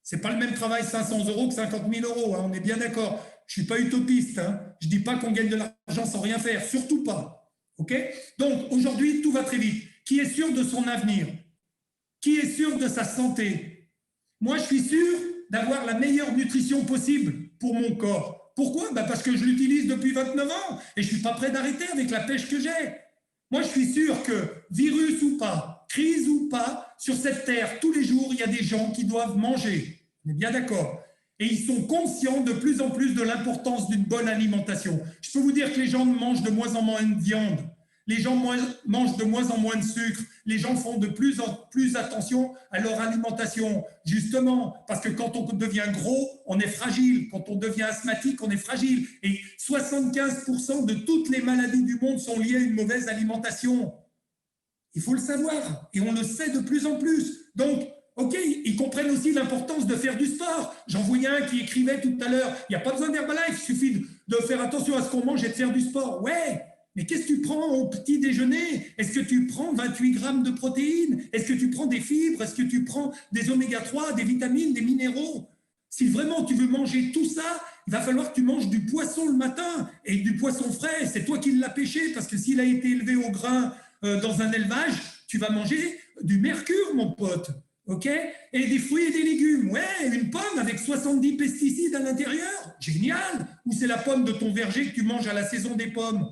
Ce n'est pas le même travail 500 € que 50 000 €, hein, on est bien d'accord. Je ne suis pas utopiste, hein. Je ne dis pas qu'on gagne de l'argent sans rien faire, surtout pas. Okay, donc aujourd'hui, tout va très vite. Qui est sûr de son avenir? Qui est sûr de sa santé? Moi, je suis sûr d'avoir la meilleure nutrition possible pour mon corps. Pourquoi? Parce que je l'utilise depuis 29 ans et je ne suis pas prêt d'arrêter avec la pêche que j'ai. Moi, je suis sûr que, virus ou pas, crise ou pas, sur cette terre, tous les jours, il y a des gens qui doivent manger. On est bien d'accord. Et ils sont conscients de plus en plus de l'importance d'une bonne alimentation. Je peux vous dire que les gens mangent de moins en moins de viande. Les gens mangent de moins en moins de sucre. Les gens font de plus en plus attention à leur alimentation. Justement, parce que quand on devient gros, on est fragile. Quand on devient asthmatique, on est fragile. Et 75% de toutes les maladies du monde sont liées à une mauvaise alimentation. Il faut le savoir. Et on le sait de plus en plus. Donc, ok, ils comprennent aussi l'importance de faire du sport. J'en voyais un qui écrivait tout à l'heure, il n'y a pas besoin d'Herbalife, il suffit de faire attention à ce qu'on mange et de faire du sport. Ouais, mais qu'est-ce que tu prends au petit déjeuner? Est-ce que tu prends 28 grammes de protéines? Est-ce que tu prends des fibres? Est-ce que tu prends des oméga 3, des vitamines, des minéraux? Si vraiment tu veux manger tout ça, il va falloir que tu manges du poisson le matin et du poisson frais. C'est toi qui l'as pêché parce que s'il a été élevé au grain dans un élevage, tu vas manger du mercure, mon pote. Ok, et des fruits et des légumes. Ouais, une pomme avec 70 pesticides à l'intérieur. Génial. Ou c'est la pomme de ton verger que tu manges à la saison des pommes.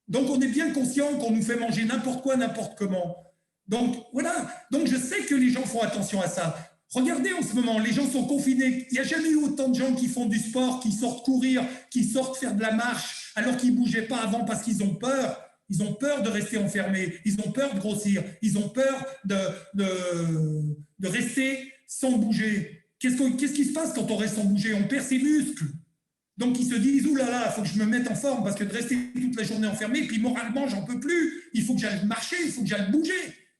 Donc, on est bien conscient qu'on nous fait manger n'importe quoi, n'importe comment. Donc, voilà. Donc, je sais que les gens font attention à ça. Regardez en ce moment, les gens sont confinés. Il n'y a jamais eu autant de gens qui font du sport, qui sortent courir, qui sortent faire de la marche, alors qu'ils ne bougeaient pas avant parce qu'ils ont peur. Ils ont peur de rester enfermés, ils ont peur de grossir, ils ont peur de rester sans bouger. Qu'est-ce qui se passe quand on reste sans bouger? On perd ses muscles. Donc ils se disent, ouh là là, il faut que je me mette en forme parce que de rester toute la journée enfermé, puis moralement, j'en peux plus. Il faut que j'aille marcher, il faut que j'aille bouger.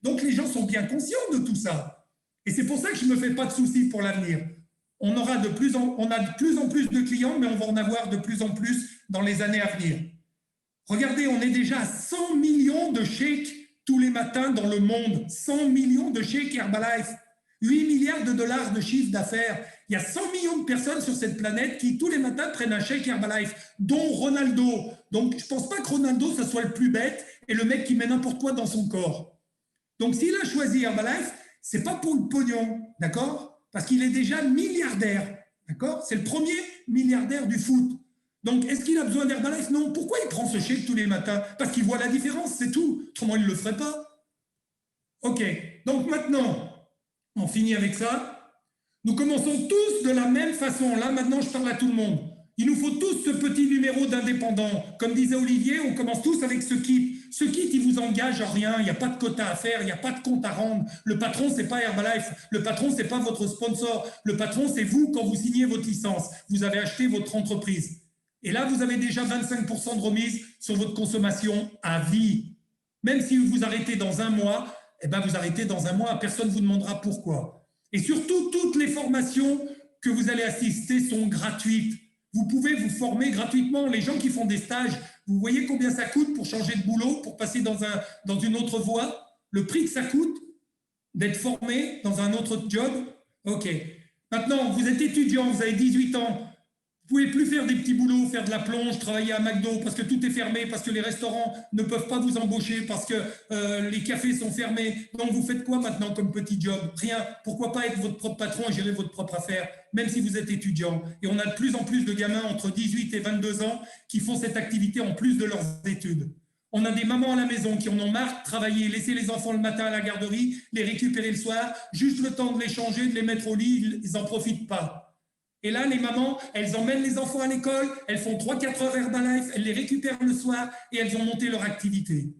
Donc les gens sont bien conscients de tout ça. Et c'est pour ça que je ne me fais pas de soucis pour l'avenir. On a de plus en plus de clients, mais on va en avoir de plus en plus dans les années à venir. Regardez, on est déjà à 100 millions de chèques tous les matins dans le monde. 100 millions de chèques Herbalife. 8 milliards de dollars de chiffre d'affaires. Il y a 100 millions de personnes sur cette planète qui, tous les matins, prennent un chèque Herbalife, dont Ronaldo. Donc, je ne pense pas que Ronaldo, ça soit le plus bête et le mec qui met n'importe quoi dans son corps. Donc, s'il a choisi Herbalife, ce n'est pas pour le pognon, d'accord? Parce qu'il est déjà milliardaire, d'accord? C'est le premier milliardaire du foot. Donc, est-ce qu'il a besoin d'Herbalife? Non. Pourquoi il prend ce chèque tous les matins? Parce qu'il voit la différence, c'est tout. Autrement, il ne le ferait pas. OK. Donc, maintenant, on finit avec ça. Nous commençons tous de la même façon. Là, maintenant, je parle à tout le monde. Il nous faut tous ce petit numéro d'indépendant. Comme disait Olivier, on commence tous avec ce kit. Ce kit, il vous engage à rien. Il n'y a pas de quota à faire. Il n'y a pas de compte à rendre. Le patron, ce n'est pas Herbalife. Le patron, ce n'est pas votre sponsor. Le patron, c'est vous quand vous signez votre licence. Vous avez acheté votre entreprise. Et là, vous avez déjà 25% de remise sur votre consommation à vie. Même si vous arrêtez dans un mois, eh ben vous arrêtez dans un mois, personne ne vous demandera pourquoi. Et surtout, toutes les formations que vous allez assister sont gratuites. Vous pouvez vous former gratuitement. Les gens qui font des stages, vous voyez combien ça coûte pour changer de boulot, pour passer dans une autre voie? Le prix que ça coûte d'être formé dans un autre job? OK. Maintenant, vous êtes étudiant, vous avez 18 ans. Vous ne pouvez plus faire des petits boulots, faire de la plonge, travailler à McDo parce que tout est fermé, parce que les restaurants ne peuvent pas vous embaucher, parce que les cafés sont fermés. Donc, vous faites quoi maintenant comme petit job? Rien. Pourquoi pas être votre propre patron et gérer votre propre affaire, même si vous êtes étudiant? Et on a de plus en plus de gamins entre 18 et 22 ans qui font cette activité en plus de leurs études. On a des mamans à la maison qui en ont marre de travailler, laisser les enfants le matin à la garderie, les récupérer le soir, juste le temps de les changer, de les mettre au lit, ils n'en profitent pas. Et là, les mamans, elles emmènent les enfants à l'école, elles font 3-4 heures Herbalife, elles les récupèrent le soir et elles ont monté leur activité.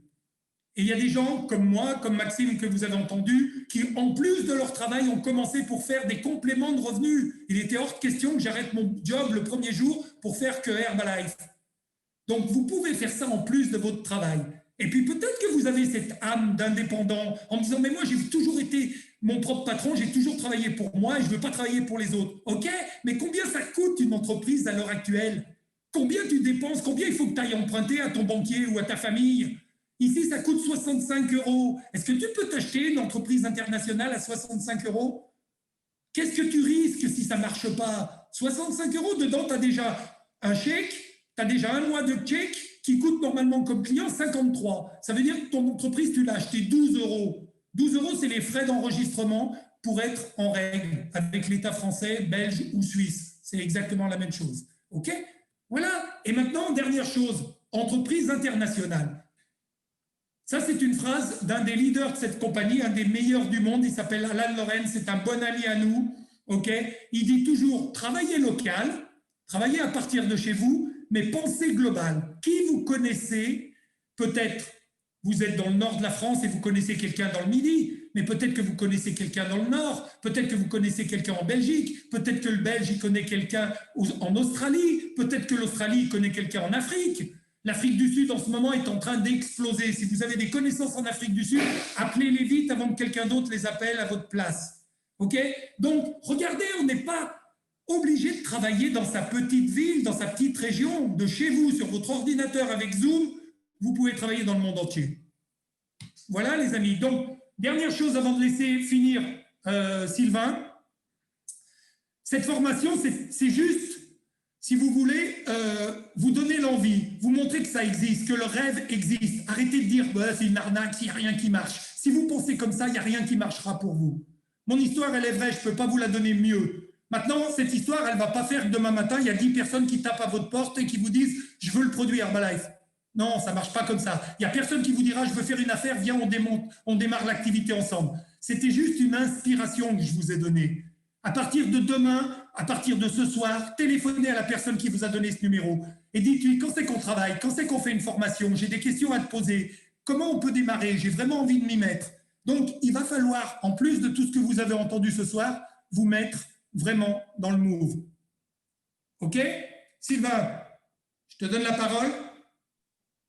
Et il y a des gens comme moi, comme Maxime que vous avez entendu, qui en plus de leur travail ont commencé pour faire des compléments de revenus. Il était hors de question que j'arrête mon job le premier jour pour faire que Herbalife. Donc vous pouvez faire ça en plus de votre travail. Et puis peut-être que vous avez cette âme d'indépendant en me disant « mais moi j'ai toujours été mon propre patron, j'ai toujours travaillé pour moi et je ne veux pas travailler pour les autres. » Ok, mais combien ça coûte une entreprise à l'heure actuelle? Combien tu dépenses? Combien il faut que tu ailles emprunter à ton banquier ou à ta famille? Ici, ça coûte 65 €. Est-ce que tu peux t'acheter une entreprise internationale à 65 €? Qu'est-ce que tu risques si ça ne marche pas? 65 €, dedans, tu as déjà un chèque, tu as déjà un mois de chèque qui coûte normalement comme client 53. Ça veut dire que ton entreprise, tu l'as acheté 12 €. 12 €, c'est les frais d'enregistrement pour être en règle avec l'État français, belge ou suisse. C'est exactement la même chose. OK? Voilà. Et maintenant, dernière chose, entreprise internationale. Ça, c'est une phrase d'un des leaders de cette compagnie, un des meilleurs du monde. Il s'appelle Alan Lorenz. C'est un bon ami à nous. Okay, il dit toujours, travaillez local, travaillez à partir de chez vous, mais pensez global. Qui vous connaissez? Peut-être vous êtes dans le nord de la France et vous connaissez quelqu'un dans le midi, mais peut-être que vous connaissez quelqu'un dans le nord, peut-être que vous connaissez quelqu'un en Belgique, peut-être que le Belge il connaît quelqu'un en Australie, peut-être que l'Australie connaît quelqu'un en Afrique. L'Afrique du Sud, en ce moment, est en train d'exploser. Si vous avez des connaissances en Afrique du Sud, appelez-les vite avant que quelqu'un d'autre les appelle à votre place. OK? Donc, regardez, on n'est pas obligé de travailler dans sa petite ville, dans sa petite région. De chez vous, sur votre ordinateur avec Zoom, vous pouvez travailler dans le monde entier. Voilà, les amis. Donc, dernière chose avant de laisser finir Sylvain. Cette formation, c'est juste, si vous voulez, vous donner l'envie, vous montrer que ça existe, que le rêve existe. Arrêtez de dire bah, c'est une arnaque, il n'y a rien qui marche. Si vous pensez comme ça, il n'y a rien qui marchera pour vous. Mon histoire, elle est vraie, je ne peux pas vous la donner mieux. Maintenant, cette histoire, elle ne va pas faire que demain matin, il y a 10 personnes qui tapent à votre porte et qui vous disent « je veux le produit Herbalife ». Non, ça ne marche pas comme ça. Il n'y a personne qui vous dira « je veux faire une affaire, viens, on démarre l'activité ensemble ». C'était juste une inspiration que je vous ai donnée. À partir de demain, à partir de ce soir, téléphonez à la personne qui vous a donné ce numéro et dites-lui quand c'est qu'on travaille, quand c'est qu'on fait une formation, j'ai des questions à te poser, comment on peut démarrer, j'ai vraiment envie de m'y mettre. Donc, il va falloir, en plus de tout ce que vous avez entendu ce soir, vous mettre vraiment dans le move. OK? Sylvain, je te donne la parole.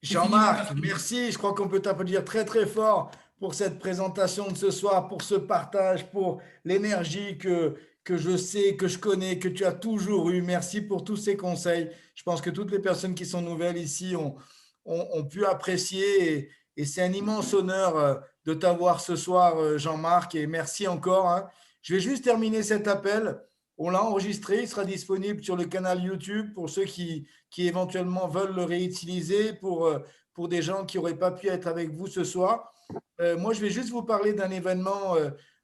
Jean-Marc, merci. Je crois qu'on peut t'applaudir très, très fort pour cette présentation de ce soir, pour ce partage, pour l'énergie que je sais, que je connais, que tu as toujours eu. Merci pour tous ces conseils. Je pense que toutes les personnes qui sont nouvelles ici ont pu apprécier et c'est un immense honneur de t'avoir ce soir, Jean-Marc, et merci encore. Hein. Je vais juste terminer cet appel. On l'a enregistré, il sera disponible sur le canal YouTube pour ceux qui éventuellement veulent le réutiliser, pour des gens qui n'auraient pas pu être avec vous ce soir. Moi, je vais juste vous parler d'un événement.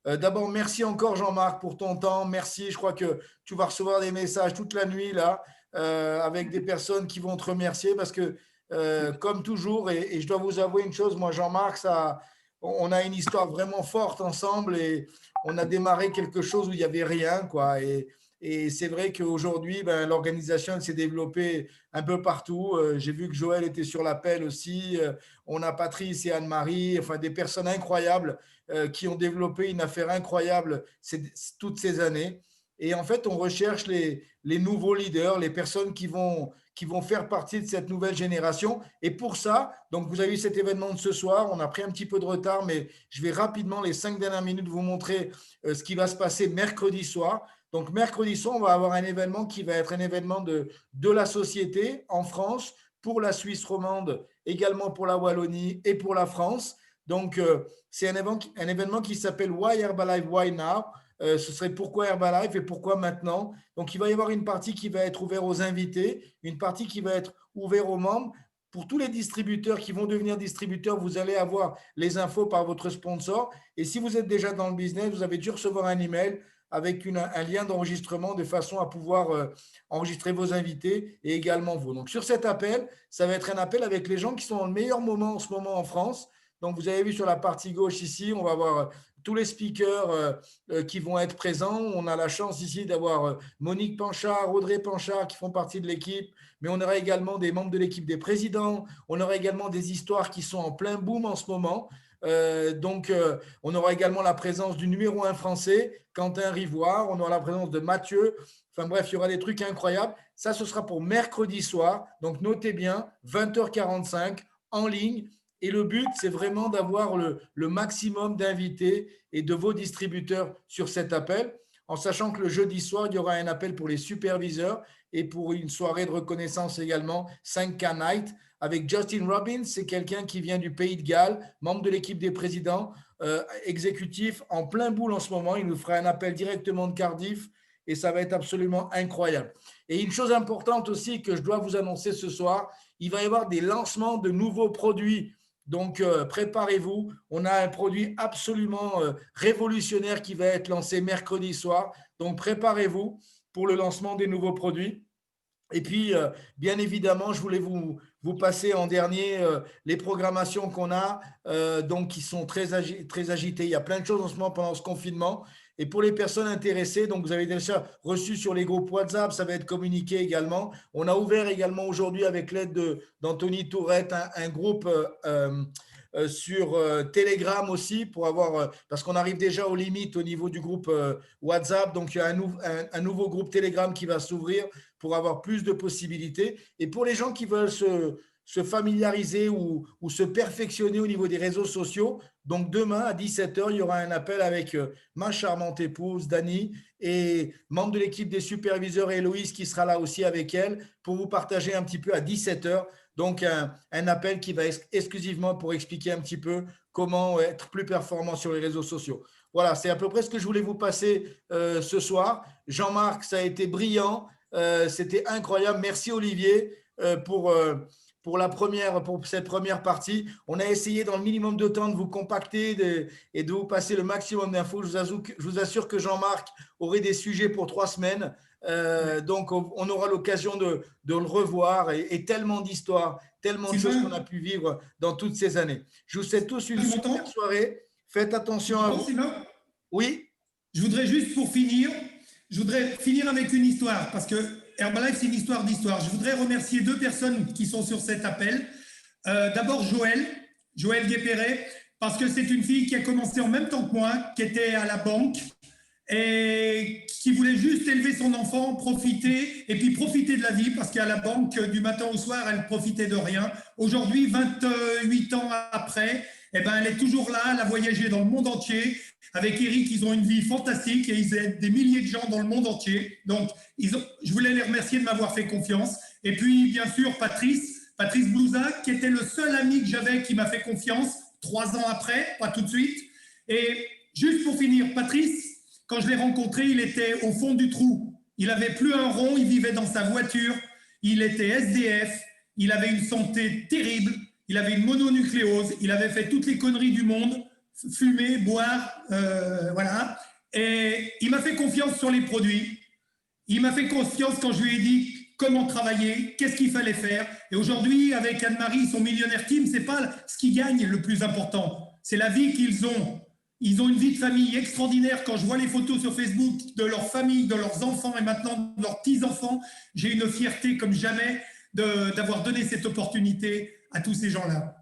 D'abord, merci encore, Jean-Marc, pour ton temps. Merci, je crois que tu vas recevoir des messages toute la nuit là, avec des personnes qui vont te remercier parce que, comme toujours, et je dois vous avouer une chose, moi, Jean-Marc, on a une histoire vraiment forte ensemble et on a démarré quelque chose où il n'y avait rien, quoi. Et c'est vrai qu'aujourd'hui, l'organisation s'est développée un peu partout. J'ai vu que Joël était sur l'appel aussi. On a Patrice et Anne-Marie, enfin des personnes incroyables qui ont développé une affaire incroyable toutes ces années. Et en fait, on recherche les nouveaux leaders, les personnes qui vont faire partie de cette nouvelle génération. Et pour ça, donc vous avez eu cet événement de ce soir, on a pris un petit peu de retard, mais je vais rapidement, les 5 dernières minutes, vous montrer ce qui va se passer mercredi soir. Donc, mercredi soir, on va avoir un événement qui va être un événement de la société en France, pour la Suisse romande, également pour la Wallonie et pour la France. Donc, c'est un événement qui s'appelle Why Herbalife, Why Now? Ce serait pourquoi Herbalife et pourquoi maintenant? Donc, il va y avoir une partie qui va être ouverte aux invités, une partie qui va être ouverte aux membres. Pour tous les distributeurs qui vont devenir distributeurs, vous allez avoir les infos par votre sponsor. Et si vous êtes déjà dans le business, vous avez dû recevoir un email avec un lien d'enregistrement de façon à pouvoir enregistrer vos invités et également vous. Donc, sur cet appel, ça va être un appel avec les gens qui sont dans le meilleur moment en ce moment en France. Donc, vous avez vu sur la partie gauche ici, on va avoir tous les speakers qui vont être présents. On a la chance ici d'avoir Monique Panchard, Audrey Panchard qui font partie de l'équipe, mais on aura également des membres de l'équipe des présidents. On aura également des histoires qui sont en plein boom en ce moment. Donc, on aura également la présence du numéro 1 français, Quentin Rivoire. On aura la présence de Mathieu. Enfin bref, il y aura des trucs incroyables. Ça, ce sera pour mercredi soir. Donc, notez bien, 20h45 en ligne. Et le but, c'est vraiment d'avoir le maximum d'invités et de vos distributeurs sur cet appel. en sachant que le jeudi soir, il y aura un appel pour les superviseurs et pour une soirée de reconnaissance également, 5K Night, avec Justin Robbins. C'est quelqu'un qui vient du Pays de Galles, membre de l'équipe des présidents, exécutif en plein boule en ce moment. Il nous fera un appel directement de Cardiff et ça va être absolument incroyable. Et une chose importante aussi que je dois vous annoncer ce soir, il va y avoir des lancements de nouveaux produits. Donc, préparez-vous. On a un produit absolument révolutionnaire qui va être lancé mercredi soir. Donc, préparez-vous pour le lancement des nouveaux produits. Et puis, bien évidemment, je voulais vous passer en dernier les programmations qu'on a, donc qui sont très agitées. Il y a plein de choses en ce moment pendant ce confinement. Et pour les personnes intéressées, donc vous avez déjà reçu sur les groupes WhatsApp, ça va être communiqué également. On a ouvert également aujourd'hui avec l'aide d'Anthony Tourette un groupe sur Telegram aussi pour avoir, parce qu'on arrive déjà aux limites au niveau du groupe WhatsApp. Donc, il y a un nouveau groupe Telegram qui va s'ouvrir pour avoir plus de possibilités. Et pour les gens qui veulent se familiariser ou se perfectionner au niveau des réseaux sociaux, donc demain à 17h, il y aura un appel avec ma charmante épouse, Dani, et membre de l'équipe des superviseurs, Héloïse, qui sera là aussi avec elle pour vous partager un petit peu à 17h. Donc, un appel qui va être exclusivement pour expliquer un petit peu comment être plus performant sur les réseaux sociaux. Voilà, c'est à peu près ce que je voulais vous passer ce soir. Jean-Marc, ça a été brillant. C'était incroyable. Merci Olivier pour cette première partie. On a essayé dans le minimum de temps de vous compacter et de vous passer le maximum d'infos. Je vous assure que Jean-Marc aurait des sujets pour 3 semaines. Donc, on aura l'occasion de le revoir et tellement d'histoires, tellement de choses qu'on a pu vivre dans toutes ces années. Je vous souhaite tous une super soirée. Faites attention à vous. Oui. Je voudrais juste pour finir, avec une histoire parce que Herbalife, c'est une histoire d'histoire. Je voudrais remercier 2 personnes qui sont sur cet appel. D'abord, Joël Guépéret, parce que c'est une fille qui a commencé en même temps que moi, qui était à la banque et qui voulait juste élever son enfant, profiter de la vie, parce qu'à la banque, du matin au soir, elle profitait de rien. Aujourd'hui, 28 ans après, eh ben, elle est toujours là, elle a voyagé dans le monde entier. Avec Eric, ils ont une vie fantastique et ils aident des milliers de gens dans le monde entier. Donc, je voulais les remercier de m'avoir fait confiance. Et puis, bien sûr, Patrice Blouzac, qui était le seul ami que j'avais qui m'a fait confiance 3 ans après, pas tout de suite. Et juste pour finir, Patrice, quand je l'ai rencontré, il était au fond du trou. Il n'avait plus un rond, il vivait dans sa voiture. Il était SDF, il avait une santé terrible, il avait une mononucléose, il avait fait toutes les conneries du monde. Fumer, boire, voilà. Et il m'a fait confiance sur les produits. Il m'a fait confiance quand je lui ai dit comment travailler, qu'est-ce qu'il fallait faire. Et aujourd'hui, avec Anne-Marie, son millionnaire team, c'est pas ce qu'ils gagnent le plus important, c'est la vie qu'ils ont. Ils ont une vie de famille extraordinaire. Quand je vois les photos sur Facebook de leur famille, de leurs enfants et maintenant de leurs petits-enfants, j'ai une fierté comme jamais d'avoir donné cette opportunité à tous ces gens-là.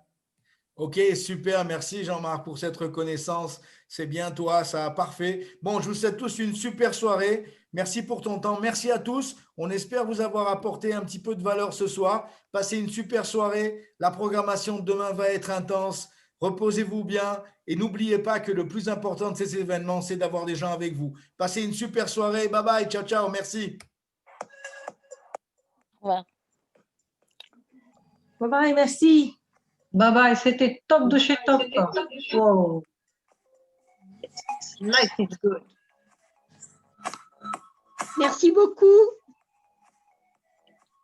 Ok, super. Merci Jean-Marc pour cette reconnaissance. C'est bien toi, ça, parfait. Bon, je vous souhaite tous une super soirée. Merci pour ton temps. Merci à tous. On espère vous avoir apporté un petit peu de valeur ce soir. Passez une super soirée. La programmation de demain va être intense. Reposez-vous bien et n'oubliez pas que le plus important de ces événements, c'est d'avoir des gens avec vous. Passez une super soirée. Bye bye. Ciao, ciao. Merci. Ouais. Bye bye. Merci. Bye bye, c'était top de chez top. Wow. Life is good. Merci beaucoup.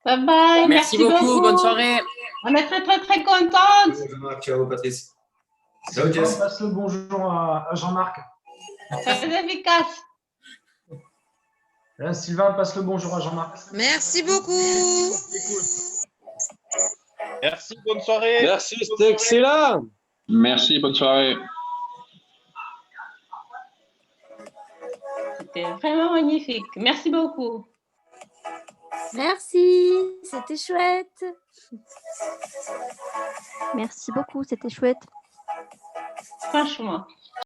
Bye bye. Merci beaucoup. Bonne soirée. On est très, très, très contente. Ciao, Patrice. Ciao, Jess. Passe le bonjour à Jean-Marc. Très efficace. Là, Sylvain, passe le bonjour à Jean-Marc. Merci beaucoup. Merci, bonne soirée. Merci, c'était excellent. Merci, bonne soirée. C'était vraiment magnifique. Merci beaucoup. Merci, c'était chouette. Merci beaucoup, c'était chouette. Franchement.